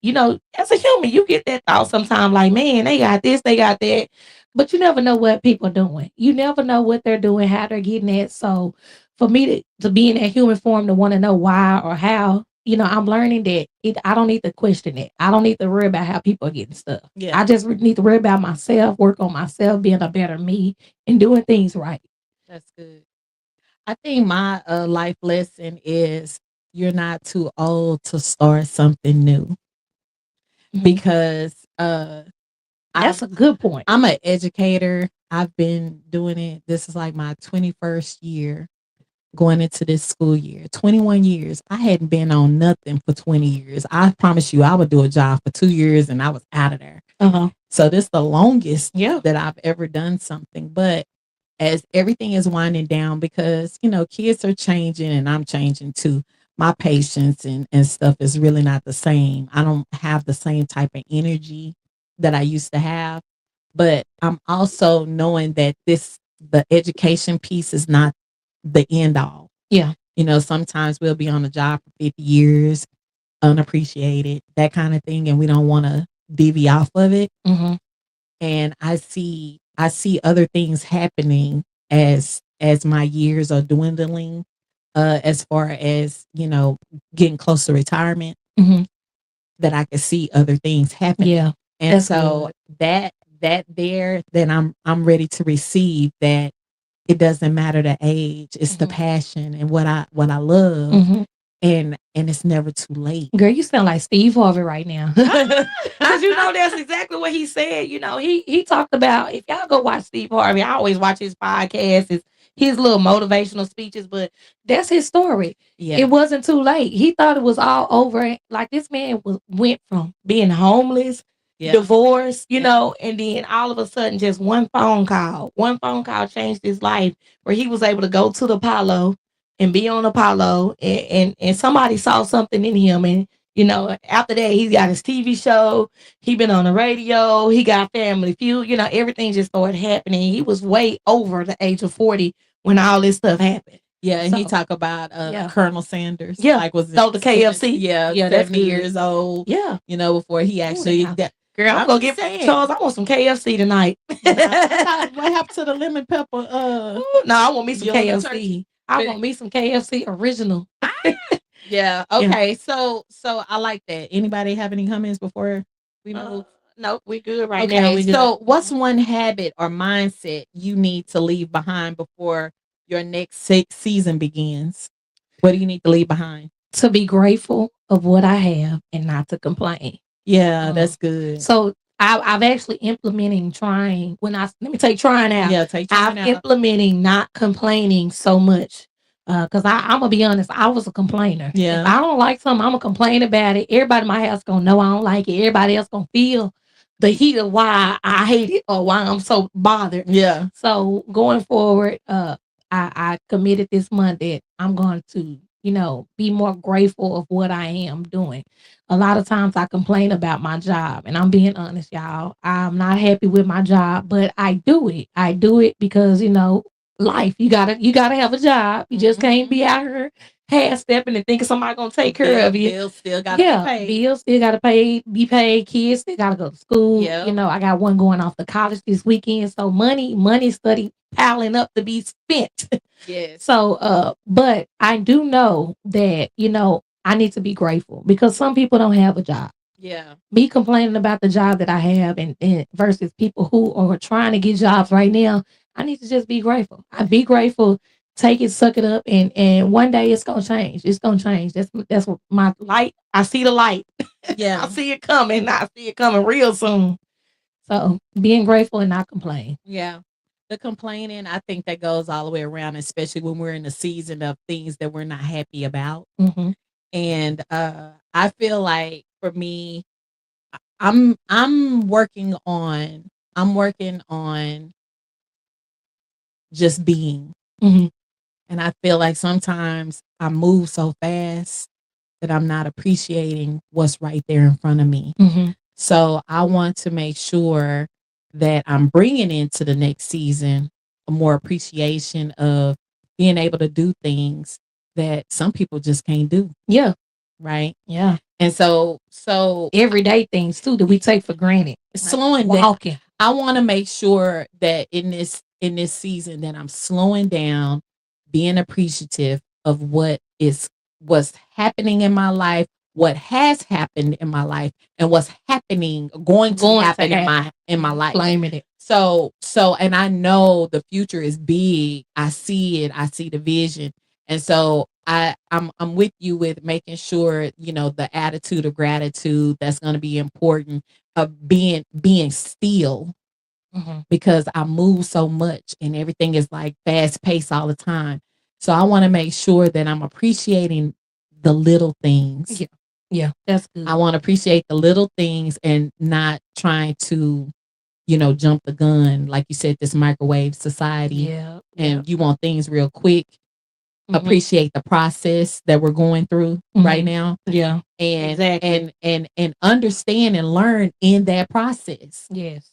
as a human, you get that thought sometimes, like, man, they got this, they got that, but you never know what people are doing. You never know what they're doing, how they're getting it. So for me to be in that human form to want to know why or how, I'm learning that I don't need to question it. I don't need to worry about how people are getting stuff. Yeah, I just need to worry about myself, work on myself, being a better me, and doing things right. that's good. I think my life lesson is you're not too old to start something new Mhm. because I've That's a good point. I'm an educator. I've been doing it. This is like my 21st year going into this school year. 21 years. I hadn't been on nothing for 20 years. I promise you, I would do a job for 2 years and I was out of there. Uh-huh. So this is the longest Yeah. that I've ever done something. But as everything is winding down, because kids are changing and I'm changing too. My patience and stuff is really not the same. I don't have the same type of energy that I used to have. But I'm also knowing that the education piece is not the end all. Yeah. Sometimes we'll be on the job for 50 years, unappreciated, that kind of thing, and we don't want to divvy off of it. Mm-hmm. And I see other things happening as my years are dwindling, as far as getting close to retirement, Mm-hmm. that I can see other things happening. Yeah. And That's so good. that there, then I'm ready to receive that. It doesn't matter the age, it's the Mm-hmm. passion and what I love, Mm-hmm. and it's never too late. Girl, you sound like Steve Harvey right now. Cause that's exactly what he said. He talked about, if y'all go watch Steve Harvey, I always watch his podcast, his little motivational speeches, but that's his story. Yeah. It wasn't too late. He thought it was all over. Like this man went from being homeless, Yeah. divorced, Yeah. and then all of a sudden just one phone call changed his life where he was able to go to the Apollo and be on Apollo, and somebody saw something in him. And after that, he's got his TV show, he been on the radio, he got Family Feud, everything just started happening. He was way over the age of 40 when all this stuff happened. Yeah, and he So, talk about yeah. Colonel Sanders. Yeah. Like was So the KFC. yeah, Yeah, that's 70 good. years old, Yeah. before he Ooh, actually Girl, I'm I'm gonna just get saying. Charles. I want some KFC tonight. What happened to the lemon pepper? Ooh, no, I want me some Yellow KFC. turkey. I want me some KFC original. Yeah. Okay. So I like that. Anybody have any comments before we move? Nope, we good right now. Okay. We good. So what's one habit or mindset you need to leave behind before your next season begins? What do you need to leave behind? To be grateful of what I have and not to complain. Yeah, that's good. So I've actually implementing trying when I let me take trying out. Yeah, take trying out. Implementing not complaining so much. Cause I'm gonna be honest, I was a complainer. Yeah. If I don't like something, I'm gonna complain about it. Everybody in my house gonna know I don't like it. Everybody else gonna feel the heat of why I hate it or why I'm so bothered. Yeah. So going forward, I committed this month that I'm going to, be more grateful of what I am doing. A lot of times I complain about my job, and I'm being honest, y'all. I'm not happy with my job, but I do it. I do it because life. You gotta have a job. You just can't be out here half stepping and thinking somebody gonna take care of you. Bills still gotta be Yeah, paid. bills still gotta be paid. Kids still gotta go to school. You Yep. know, I got one going off to college this weekend, so money study piling up to be spent. Yes. So, but I do know that I need to be grateful because some people don't have a job. Yeah. Me complaining about the job that I have and versus people who are trying to get jobs right now, I need to just be grateful. I be grateful, take it, suck it up, and one day it's gonna change. It's gonna change. That's what my light. I see the light. I Yeah. see it coming. I see it coming real soon. So being grateful and not complain. Yeah. The complaining, I think that goes all the way around, especially when we're in a season of things that we're not happy about. Mm-hmm. And I feel like for me, I'm working on just being. Mm-hmm. And I feel like sometimes I move so fast that I'm not appreciating what's right there in front of me. Mm-hmm. So I want to make sure that I'm bringing into the next season a more appreciation of being able to do things that some people just can't do. Yeah. Right. Yeah. And so Everyday things too that we take for granted. slowing down. Walking. I want to make sure that in this season that I'm slowing down, being appreciative of what's happening in my life, what has happened in my life, and what's happening going to happen in my life. Claiming it. So and I know the future is big. I see it. I see the vision. And so I'm with you with making sure, the attitude of gratitude that's going to be important, of being still, Mm-hmm. because I move so much and everything is like fast paced all the time. So I want to make sure that I'm appreciating the little things. Yeah. Yeah. That's good. I want to appreciate the little things and not trying to, jump the gun. Like you said, this microwave society, Yeah. and you want things real quick. Mhm. Appreciate the process that we're going through right now, Yeah. and Exactly. and understand and learn in that process. Yes.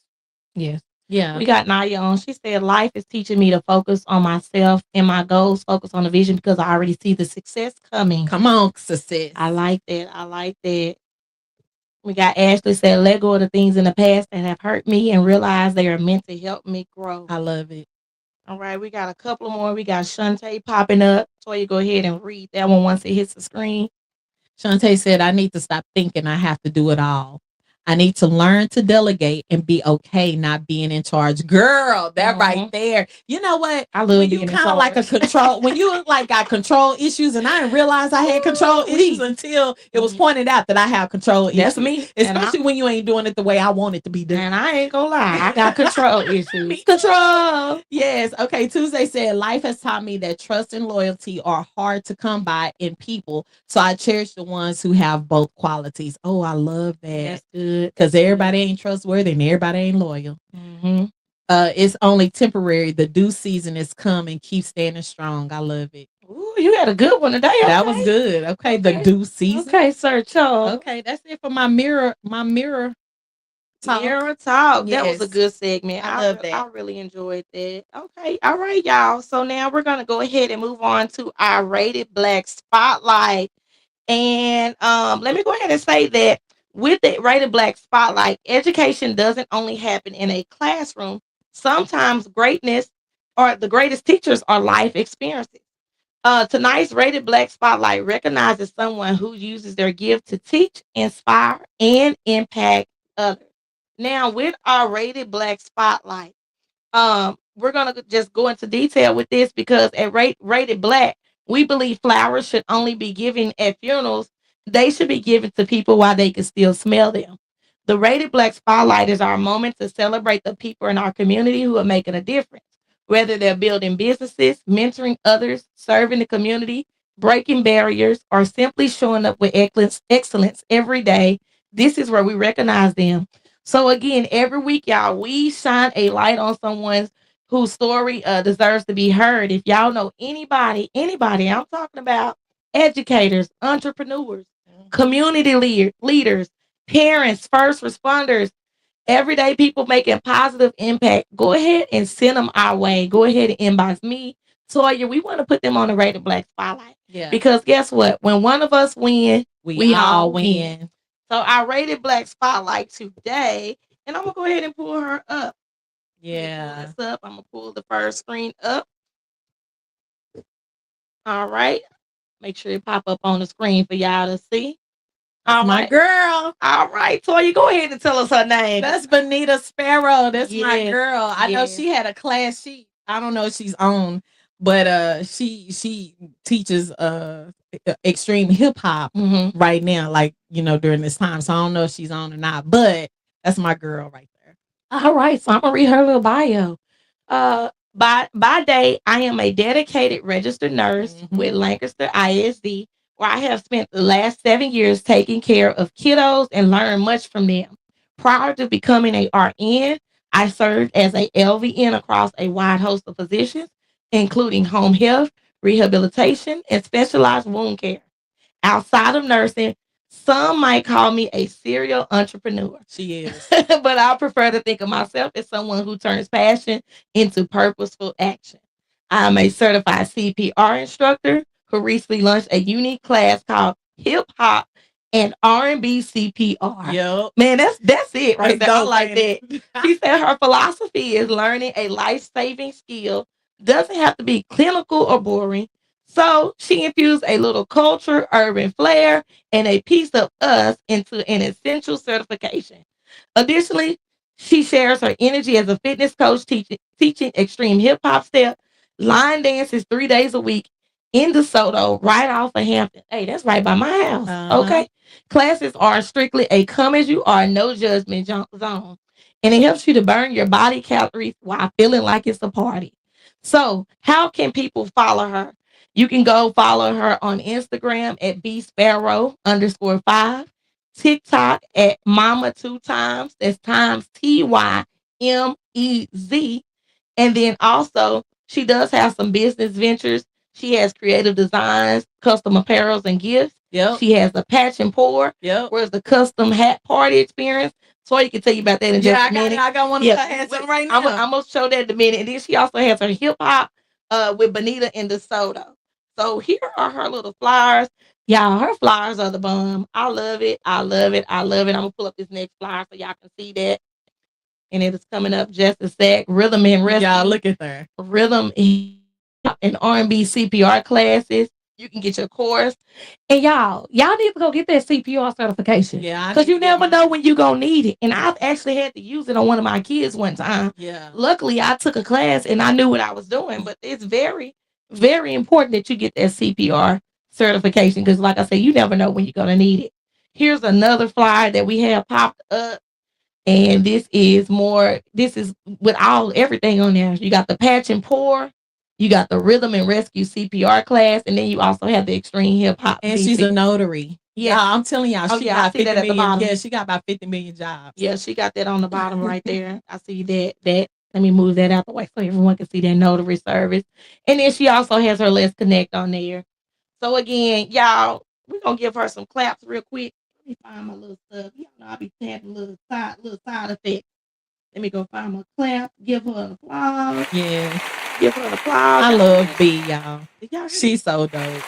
Yes. Yeah. We got Naya on. She said, life is teaching me to focus on myself and my goals, focus on the vision because I already see the success coming. Come on, success. I like that. I like that. We got Ashley said, let go of the things in the past that have hurt me and realize they are meant to help me grow. I love it. All right, we got a couple more. We got Shantae popping up. So you go ahead and read that one once it hits the screen. Shantae said, I need to stop thinking I have to do it all. I need to learn to delegate and be okay not being in charge. Girl, that right there. You know what? I love when being you in kind of like a charge. control, when you like got control issues, and I didn't realize I had control issues until it was pointed out that I have control issues. That's me. Especially when you ain't doing it the way I want it to be done. And I ain't gonna lie, I got control issues. Control. Yes. Okay. Tuesday said, life has taught me that trust and loyalty are hard to come by in people. So I cherish the ones who have both qualities. Oh, I love that. That's good. Because everybody ain't trustworthy and everybody ain't loyal. Mm-hmm. It's only temporary. The due season is coming. Keep standing strong. I love it. Ooh, you had a good one today. Okay. That was good. Okay. The due season. Okay, Sir Charles. Okay. That's it for my mirror talk. Mirror talk. Yes. That was a good segment. I love that. I really enjoyed that. Okay. All right, y'all. So now we're gonna go ahead and move on to our rated black spotlight. And let me go ahead and say that with the rated black spotlight, education doesn't only happen in a classroom. Sometimes greatness or the greatest teachers are life experiences. Tonight's rated black spotlight recognizes someone who uses their gift to teach, inspire, and impact others. Now, with our rated black spotlight, we're gonna just go into detail with this because at rated black, we believe flowers should only be given at funerals. They should be given to people while they can still smell them. The rated black spotlight is our moment to celebrate the people in our community who are making a difference, whether they're building businesses, mentoring others, serving the community, breaking barriers, or simply showing up with excellence every day. This is where we recognize them. So again, every week, y'all, we shine a light on someone's whose story deserves to be heard. If y'all know anybody, I'm talking about educators, entrepreneurs, community leaders, parents, first responders, everyday people making positive impact, go ahead and send them our way. Go ahead and inbox me, Toya, we want to put them on the Rated Black spotlight. Yeah. Because guess what? When one of us win, we all win. So our Rated Black spotlight today, and I'm gonna go ahead and pull her up. Yeah. This up. I'm gonna pull the first screen up. All right. Make sure it pop up on the screen for y'all to see. That's my girl. All right, Toya, go ahead and tell us her name. That's Bonita Sparrow. That's my girl. I know she had a class. I don't know if she's on, but she teaches extreme hip hop right now, like during this time. So I don't know if she's on or not, but that's my girl right there. All right, so I'm gonna read her little bio. By day, I am a dedicated registered nurse with Lancaster ISD, where I have spent the last 7 years taking care of kiddos and learned much from them. Prior to becoming a RN, I served as a LVN across a wide host of positions, including home health, rehabilitation, and specialized wound care. Outside of nursing, some might call me a serial entrepreneur. She is. But I prefer to think of myself as someone who turns passion into purposeful action. I'm a certified CPR instructor who recently launched a unique class called Hip Hop and R&B CPR. Yep. Man, that's it right there. I like that. that. She said her philosophy is learning a life-saving skill doesn't have to be clinical or boring. So she infused a little culture, urban flair, and a piece of us into an essential certification. Additionally, she shares her energy as a fitness coach, teaching extreme hip hop step, line dances 3 days a week in DeSoto, right off of Hampton. Hey, that's right by my house. Okay. Classes are strictly a come as you are, no judgment zone. And it helps you to burn your body calories while feeling like it's a party. So, how can people follow her? You can go follow her on Instagram at bsparrow_5, TikTok at Mama Two Times. That's times TYMEZ. And then also, she does have some business ventures. She has creative designs, custom apparels, and gifts. Yep. She has a patch and pour. Yep. Where's the custom hat party experience? So you can tell you about that in just a minute. I got one of the hats on right now. I'm gonna show that in a minute. And then she also has her hip hop with Bonita and DeSoto. So here are her little flyers. Y'all, her flyers are the bomb. I love it. I love it. I love it. I'm gonna pull up this next flyer so y'all can see that. And it is coming up just a sec. Rhythm and Rescue. Y'all look at there. Rhythm and R&B CPR classes. You can get your course. And y'all need to go get that CPR certification. Yeah. Because you never know when you're going to need it. And I've actually had to use it on one of my kids one time. Yeah. Luckily, I took a class and I knew what I was doing. But it's very, very important that you get that CPR certification. Because like I said, you never know when you're going to need it. Here's another flyer that we have popped up. And this is with everything on there. You got the patch and pour, you got the rhythm and rescue CPR class, and then you also have the extreme hip hop. And she's a notary. Yeah, I'm telling y'all, she got 50 million. Yeah, she got about 50 million jobs. Yeah, she got that on the bottom right there. I see that. Let me move that out the way so everyone can see that notary service. And then she also has her Let's Connect on there. So again, y'all, we're gonna give her some claps real quick. Let me find my little stuff. Y'all know I'll be having little side effects. Let me go find my clap. Give her an applause. Yeah. Give her an applause. I love B, y'all. She's so dope.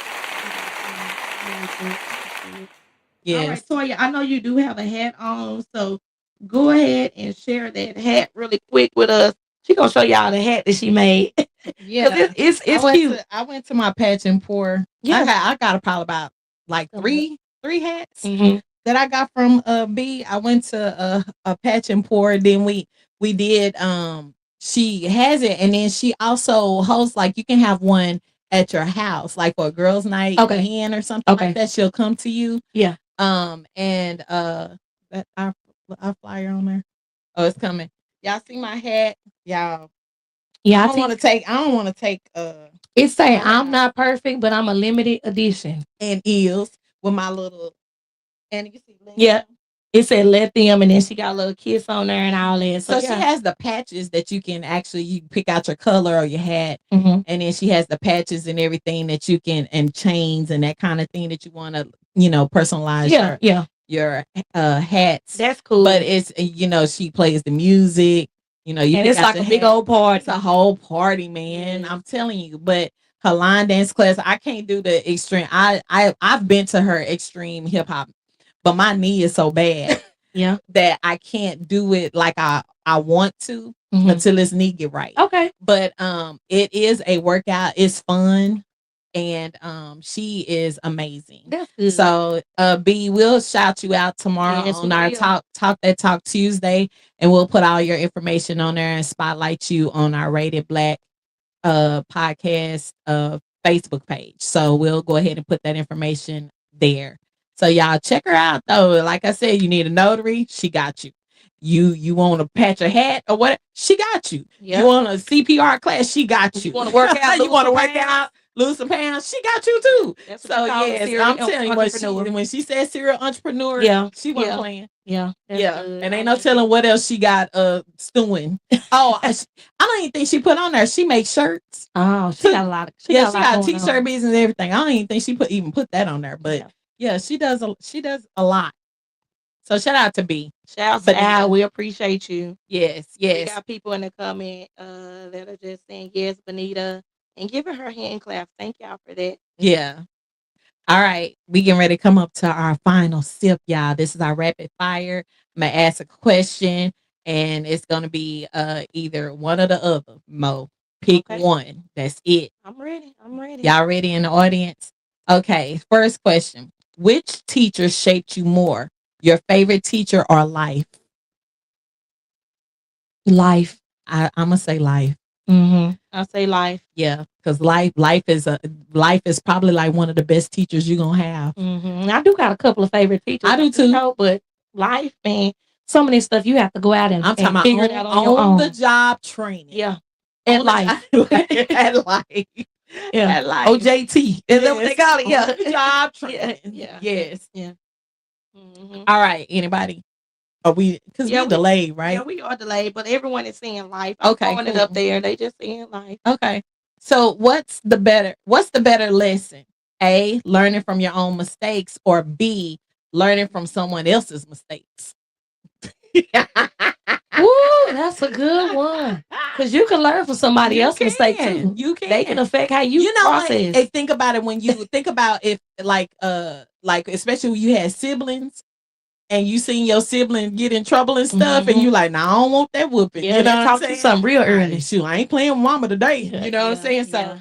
Yes. All right, Toya, I know you do have a hat on, so go ahead and share that hat really quick with us. She gonna show y'all the hat that she made. Yeah, it's cute. I went to my patch and pour. Yeah, I got probably about like three hats that I got from B. I went to a patch and pour. Then we did. She has it, and then she also hosts, like, you can have one at your house, like for a girls' night in or something like that. She'll come to you. Yeah. And that our flyer on there. Oh, it's coming. Y'all see my hat, y'all. Yeah, I don't want to take. It's saying I'm not perfect, but I'm a limited edition. And is with my little. And you see. Yeah. It said let them, and then she got a little kiss on there and all that. So she has the patches that you can you pick out your color or your hat, and then she has the patches and everything that you can, and chains and that kind of thing that you want to, personalize your hats. That's cool. But it's, she plays the music. You know, you And it's got like to a big have old party. it's a whole party, man. Yes. I'm telling you. But her line dance class, I can't do the extreme. I've been to her extreme hip hop, but my knee is so bad Yeah. that I can't do it like I want to Mhm. until this knee get right. Okay. But it is a workout. It's fun, and she is amazing. That's good. So B, we'll shout you out tomorrow Yes, on we our will. Talk That Talk Tuesday, and we'll put all your information on there and spotlight you on our Rated Black podcast Facebook page. So we'll go ahead and put that information there. So y'all check her out though. Like I said, you need a notary, she got you. You want to patch a hat or what? She got you. Yeah. You want a CPR class? She got you. You want to work out? You want to work pounds? out? Lose some pounds? She got you too. That's what So you call a yes, serial I'm telling you entrepreneur. when she said serial entrepreneur, Yeah. she wasn't Yeah. playing. Yeah. That's Yeah, good. and I ain't no like telling it. what else she got stewing. Oh, I don't even think she put on there. She makes shirts. Oh, she got a lot. She Yeah, got a she lot got a going t-shirt on. business and everything. I don't even think she even put that on there. But Yeah. yeah, she does a lot. So shout out to B. Shout out to Benita. Al. We appreciate you. Yes, We yes. got people in the comment that are just saying yes, Benita, and giving her hand claps. Thank y'all for that. Yeah. All right, we getting ready to come up to our final sip, y'all. This is our rapid fire. I'm gonna ask a question, and it's gonna be either one or the other. Mo, pick Okay. one. That's it. I'm ready. I'm ready. Y'all ready in the audience? Okay, first question. Which teacher shaped you more? Your favorite teacher or life? Life. I'm gonna say life. Mm-hmm. I say life. Yeah, because life is probably like one of the best teachers you're gonna have. Mm-hmm. I do got a couple of favorite teachers. I do too. You know, but life, man, some of this stuff you have to go out and, I'm talking figure about it out on your on own. the job training. Yeah. On At the life. at life. Yeah. At life. OJT. Is that what they call it? Yeah. On the job Yeah. training. Yeah. Yes. Yeah. Mm-hmm. All right. Anybody? Are we? Because Yeah, we delayed, right? Yeah, we are delayed, but everyone is saying life. I'm Okay, throwing it up cool. there. They just saying life. Okay. So what's the better lesson? A, learning from your own mistakes, or B, learning from someone else's mistakes? Ooh, that's a good one. Because you can learn from somebody else's mistake too. You can. They can affect how you know process. what? Think about it when you think about if like especially when you had siblings and you seen your sibling get in trouble and stuff, and you like, nah, I don't want that whooping. Yeah, you know they what I'm talk saying? to something real early. Shoot, I ain't playing with mama today. Yeah, you know what I'm saying? So yeah.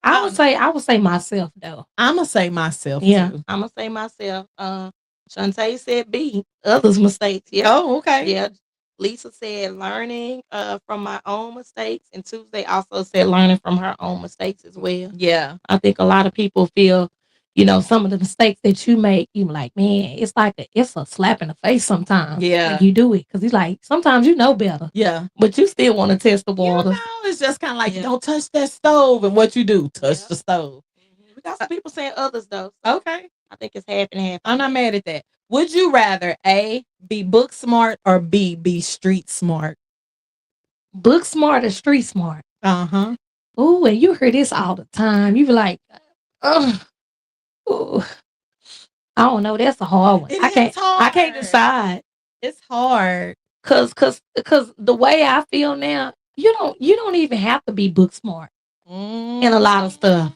I would say myself though. I'm gonna say myself Yeah, too. I'm gonna say myself. Shantae said B, others' mistakes. Yeah. Oh, okay. Yeah. Lisa said learning from my own mistakes, and Tuesday also said learning from her own mistakes as well. Yeah. I think a lot of people feel, you know, some of the mistakes that you make, you like, man, it's like it's a slap in the face sometimes. Yeah. When you do it, because he's like, sometimes you know better. Yeah. But you still want to test the You water. know, it's just kind of like, don't touch that stove, and what you do, touch the stove. We got some people saying others though. So okay. I think it's half and half. I'm not mad at that. Would you rather A, be book smart, or B, be street smart? Book smart or street smart? Uh-huh. Ooh, and you hear this all the time. You be like, ugh. Ooh. I don't know. That's a hard one. I can't decide. It's hard. Cause the way I feel now, you don't even have to be book smart in a lot of stuff.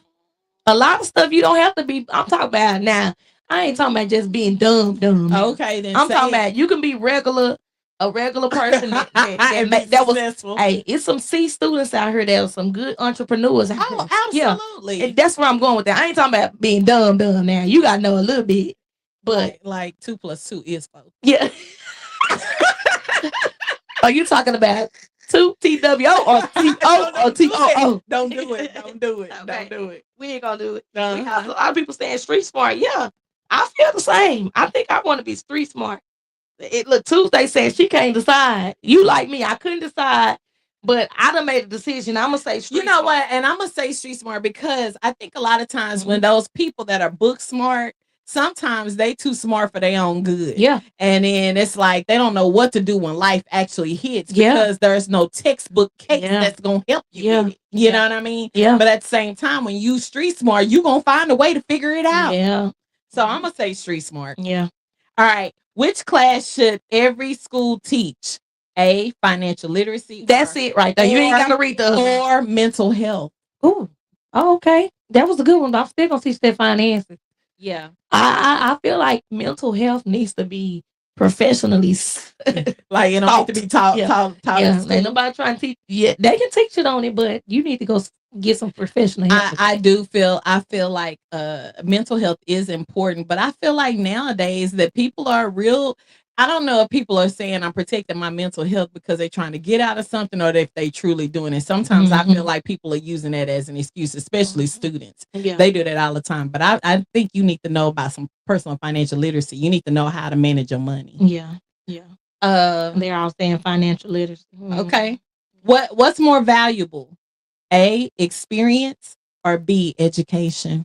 A lot of stuff you don't have to be. I'm talking about now. I ain't talking about just being dumb. Okay, then I'm talking about you can be a regular person that was. Hey, it's some C students out here that are some good entrepreneurs out here. Oh, absolutely. Yeah. And that's where I'm going with that. I ain't talking about being dumb now. You gotta know a little bit. But like 2 + 2 is 4. Yeah. Are you talking about 2 TWO or TO or TOO? Don't do it. Don't do it. Okay. Don't do it. We ain't gonna do it. We have a lot of people saying street smart. Yeah, I feel the same. I think I want to be street smart. Look, Tuesday said she can't decide. You like me, I couldn't decide, but I done made a decision. I'm gonna say street You know smart. what? And I'm gonna say street smart because I think a lot of times when those people that are book smart, sometimes they too smart for their own good. Yeah. And then it's like they don't know what to do when life actually hits because there's no textbook case that's gonna help you. Yeah. With it. You know what I mean? Yeah. But at the same time, when you street smart, you gonna find a way to figure it out. Yeah. So I'm gonna say street smart. Yeah. All right. Which class should every school teach? A, financial literacy. That's it right there. You ain't got to read the other. Or mental health. Ooh. Oh, okay. That was a good one. I'm still gonna teach that finances. Yeah. I feel like mental health needs to be professionally like it don't need to be taught yeah. Ain't nobody trying to teach. Yeah, they can teach it on it, but you need to go get some professional help. I feel like mental health is important, but I feel like nowadays that people are real. I don't know if people are saying I'm protecting my mental health because they're trying to get out of something or if they truly doing it. Sometimes I feel like people are using that as an excuse, especially students. Yeah. They do that all the time. But I think you need to know about some personal financial literacy. You need to know how to manage your money. Yeah. Yeah. They're all saying financial literacy. Okay. What's more valuable? A, experience, or B, education?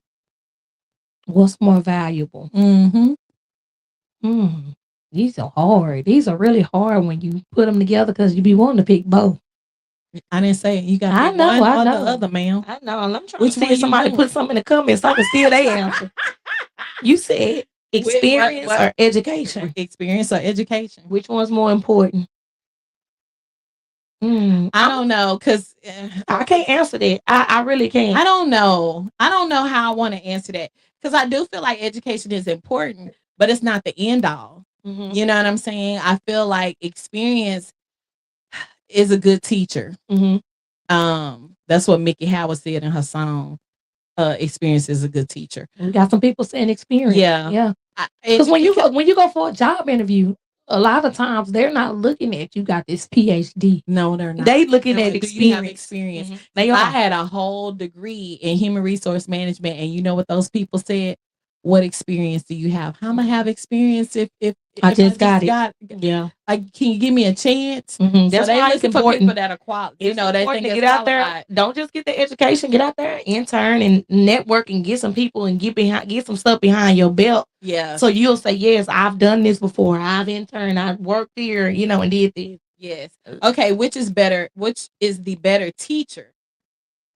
What's more valuable? These are hard. These are really hard when you put them together because you be wanting to pick both. I didn't say it. You got to pick one or the other, ma'am. I know. I'm trying to see if somebody put something in the comments so I can steal their answer. You said experience or education? Experience or education? Which one's more important? I don't know because I can't answer that. I really can't. I don't know. I don't know how I want to answer that because I do feel like education is important, but it's not the end all. You know what I'm saying? I feel like experience is a good teacher. That's what Mickey Howard said in her song. Experience is a good teacher. We got some people saying experience. Yeah. Because when you go for a job interview, a lot of times they're not looking at you got this PhD. No, they're not. They looking at experience. I had a whole degree in human resource management, and you know what those people said? What experience do you have? How am I have experience if I just got it? Yeah. Like, can you give me a chance? That's so why it's important for people that are qualified. You know, they think to get out there. Don't just get the education. Get out there, intern, and network, and get some people and get some stuff behind your belt. Yeah. So you'll say, yes, I've done this before. I've interned. I've worked here. And did this. Yes. Okay. Which is the better teacher?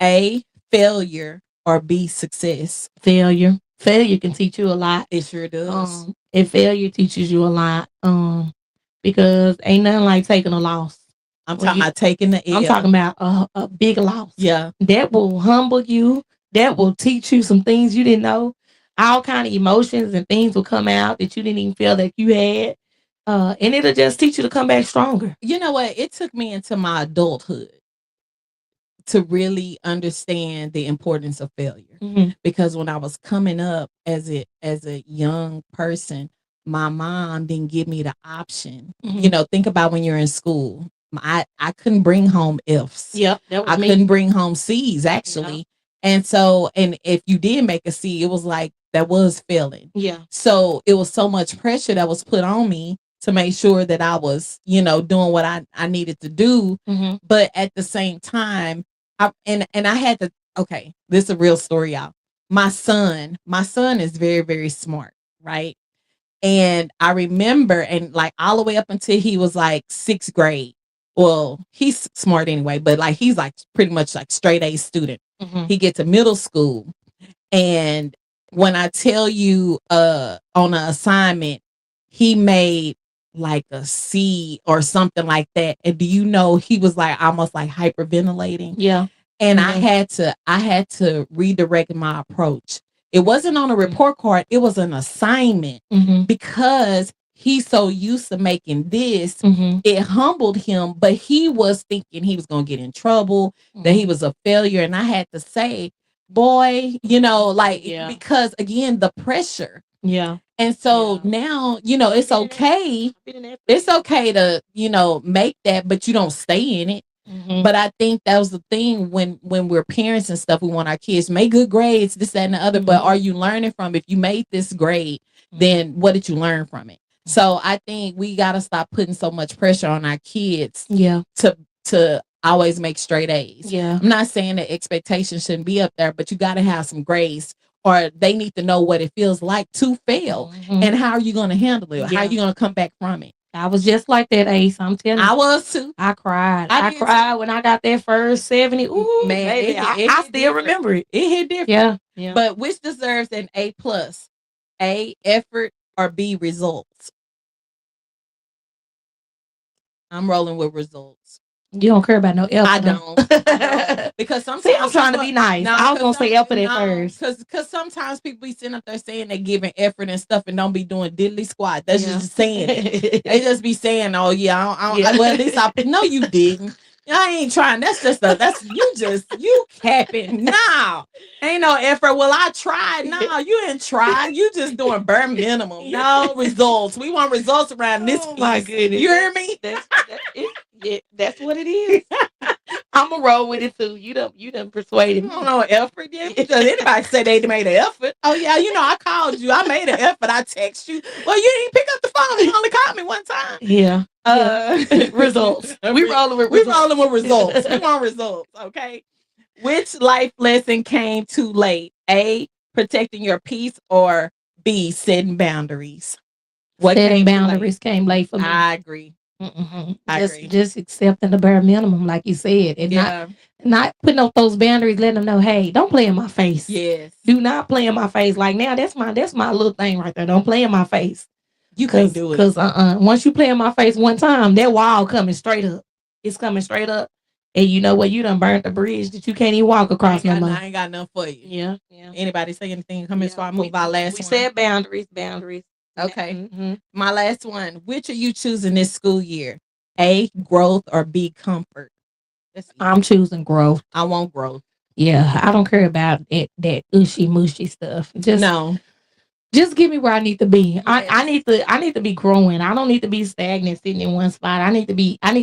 A, failure, or B, success? Failure. Failure can teach you a lot. It sure does. And failure teaches you a lot. Because ain't nothing like taking a loss. I'm talking about taking the L. I'm talking about a big loss. Yeah. That will humble you. That will teach you some things you didn't know. All kind of emotions and things will come out that you didn't even feel that you had. And it'll just teach you to come back stronger. You know what? It took me into my adulthood to really understand the importance of failure. Because when I was coming up as a young person, my mom didn't give me the option. Think about when you're in school. I couldn't bring home F's. Yep, that was I couldn't bring home C's actually. Yep. And if you did make a C, it was like that was failing. Yeah. So it was so much pressure that was put on me to make sure that I was, doing what I needed to do. But at the same time, I had to, okay, this is a real story, y'all. My son is very, very smart, right? And I remember, and like all the way up until he was like 6th grade. Well, he's smart anyway, but like he's like pretty much like straight A student. He gets to middle school. And when I tell you on an assignment, he made like a C or something like that. And do you know he was like almost like hyperventilating? Yeah. And I had to redirect my approach. It wasn't on a report card, it was an assignment because he's so used to making this, it humbled him, but he was thinking he was going to get in trouble, that he was a failure. And I had to say, boy, because again, the pressure. Yeah. And so now, it's okay. It's okay to, make that, but you don't stay in it. But I think that was the thing when we're parents and stuff, we want our kids make good grades, this, that, and the other. But are you learning from if you made this grade, then what did you learn from it? So I think we got to stop putting so much pressure on our kids to always make straight A's. Yeah. I'm not saying that expectations shouldn't be up there, but you got to have some grace, or they need to know what it feels like to fail and how are you going to handle it? How are you going to come back from it? I was just like that, Ace. I'm telling you. I was too. I cried. I cried when I got that first 70. Ooh, man, baby, I still remember it. It hit different. Yeah. But which deserves an A+? A, effort, or B, results? I'm rolling with results. You don't care about no I effort, don't. I don't. huh? Because See, I'm sometimes trying to people be nice. no, I was because gonna some say effort at no, first. because sometimes people be sitting up there saying they giving effort and stuff and don't be doing diddly squat. That's Yeah. just saying it. They just be saying, "Oh yeah, Yeah. well at least I." No, you didn't. I ain't trying. That's you capping. No, ain't no effort. Well, I tried. No, you didn't try. You just doing bare minimum. Yeah. No results. We want results around this Oh my piece. goodness. You hear me? That's it. Yeah, that's what it is. I'ma roll with it too. You done persuaded I don't me. know effort. Yeah, does anybody say they made an effort? Oh yeah, I called you. I made an effort. I text you. Well, you didn't pick up the phone. You only called me one time. Yeah. Yeah. Uh, Results. We rolling with we results. rolling with results. We want results. Okay. Which life lesson came too late? A, protecting your peace, or B, setting boundaries. What Setting came too late? boundaries came late for me. I agree. I Just agree. just accepting the bare minimum, like you said, and not Yeah. not putting up those boundaries, letting them know, hey, don't play in my face. Yes. Do not play in my face. Like now, that's my little thing right there. Don't play in my face. You can't Cause do it. cause once you play in my face one time, that wall coming straight up. It's coming straight up. And you know what? You done burnt the bridge that you can't even walk across no more. I ain't got enough for you. Yeah, yeah. Anybody say anything? Come here, so Yeah. I move our last We one. said boundaries. Okay. Mm-hmm. My last one. Which are you choosing this school year? A, growth, or B, comfort? That's I'm easy. choosing growth. I want growth. Yeah, I don't care about that ushy mushy stuff. No. Just get me where I need to be. I Yes. need to be growing. I don't need to be stagnant sitting in one spot. I need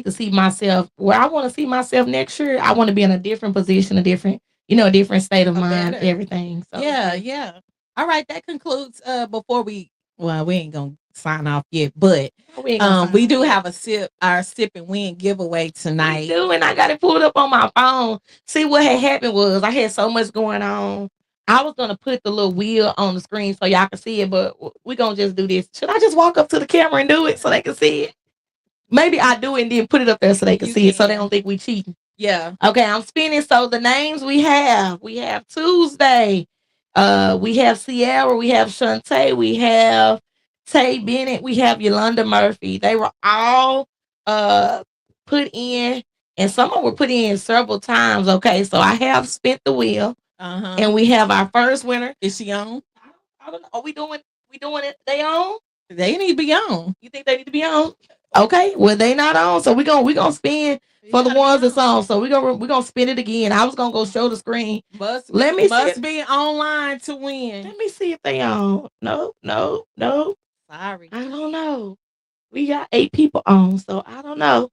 to see myself where I want to see myself next year. I want to be in a different position, a different state of A mind, better. everything. So Yeah, yeah. All right, that concludes before we ain't gonna sign off yet, but we ain't gonna sign we off do yet. have our sip and win giveaway We tonight. do, and I got it pulled up on my phone. See what had happened was I had so much going on. I was gonna put the little wheel on the screen so y'all can see it, but we gonna just do this. Should I just walk up to the camera and do it so they can see it? Maybe I do it and then put it up there so they can You see it so they can. don't think we cheating. Yeah. Okay, I'm spinning. So the names we have Tuesday, we have Sierra, we have Shantae, we have Tay Bennett, we have Yolanda Murphy. They were all uh put in, and some of them were put in several times. Okay, so I have spent the wheel, Uh-huh. and we have our first winner. Is she on? I don't know. Are we doing it? They on? They need to be on. You think they need to be on? Okay, well they not on, so we gonna spin You for the gotta be ones that's on. on. So we gonna spin it again. I was gonna go show the screen. Let me see. Must be online to win. Let me see if they on. No, no, no. Sorry. I don't know. We got 8 people on, so I don't know.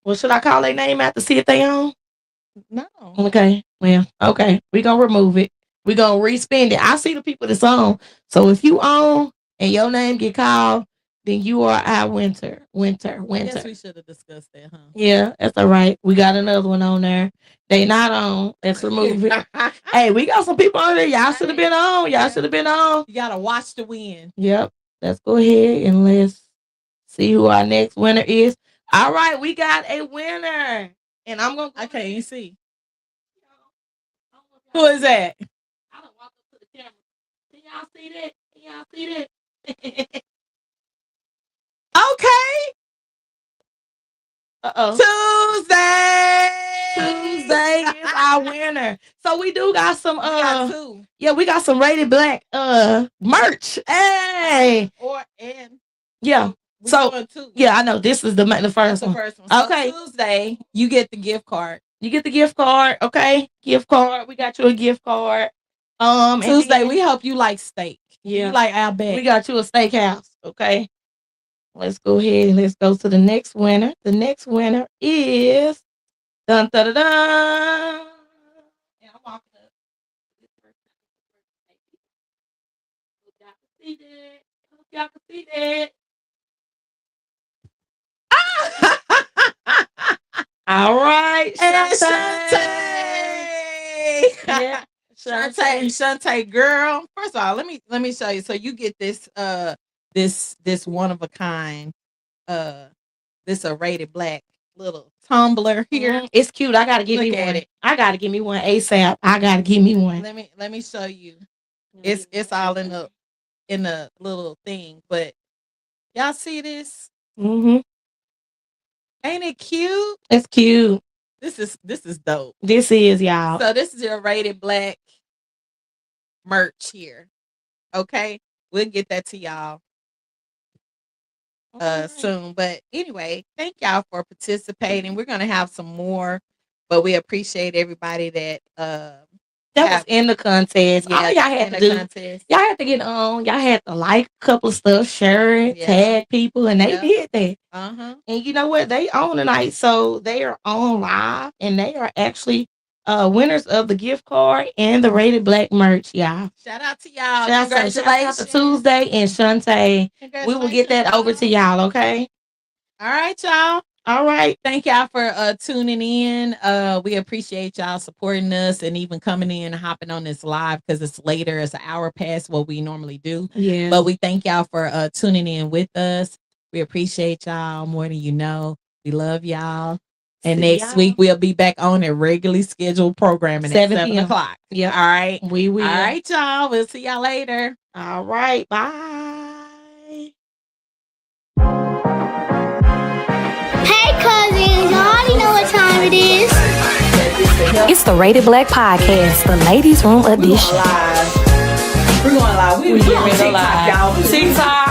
Well, should I call their name out to see if they on? No. Okay. Well, okay. We gonna remove it. We gonna respend it. I see the people that's on. So if you on and your name get called, then you are our winter. I guess we should have discussed that, huh? Yeah, that's all right. We got another one on there. They not on. Let's remove it. Hey, we got some people on there. Y'all should have been on. Y'all should have been on. You gotta watch the win. Yep. Let's go ahead and let's see who our next winner is. All right, we got a winner. And I'm gonna I can't even see. Who is that? I don't walk up to the camera. Can y'all see that? Can y'all see that? Okay. Uh-oh. Tuesday is our winner. So we do got some yeah, we got some Rated Black merch. Hey. Yeah. So yeah, I know this is the first one. So okay. Tuesday, you get the gift card. You get the gift card, okay? Gift card. We got you a gift card. Tuesday, we hope you like steak. Yeah. You like Outback. We got you a steakhouse, okay? Let's go ahead and let's go to the next winner. The next winner is dun dun dun dun. And I'm walking up. Hope y'all can see that. Hope y'all can see that. All right, Shantae. Yeah, Shantae, girl. First of all, let me show you. So you get this this one of a kind this a Rated Black little tumbler here. It's cute. I gotta give me one. I gotta give me one ASAP. I gotta give me one. Let me show you. It's all in the little thing, but y'all see this? Mm-hmm. Ain't it cute? It's cute. This is dope. This is, y'all. So this is your Rated Black merch here. Okay, we'll get that to y'all soon. But anyway, thank y'all for participating. We're gonna have some more, but we appreciate everybody that was in the contest. All y'all had to do, contest. y'all had to get on. Y'all had to like a couple of stuff, share it, tag people, and they did that. And you know what? They own tonight, so they are on live, and they are actually winners of the gift card and the Rated Black merch, y'all. Shout out to y'all. Congratulations. Shout out to Tuesday and Shantae. We will get that over to y'all, okay? All right, y'all. All right. Thank y'all for tuning in. We appreciate y'all supporting us and even coming in and hopping on this live because it's later. It's an hour past what we normally do. Yeah. But we thank y'all for tuning in with us. We appreciate y'all more than you know. We love y'all. And next week we'll be back on a regularly scheduled programming at 7 o'clock. Yeah. All right. We will. All right, y'all. We'll see y'all later. All right. Bye. Hey, cousins, y'all already know what time it is. It's the Rated Black Podcast, the ladies' room edition. We're going live. We're going live. We're on TikTok, y'all. TikTok.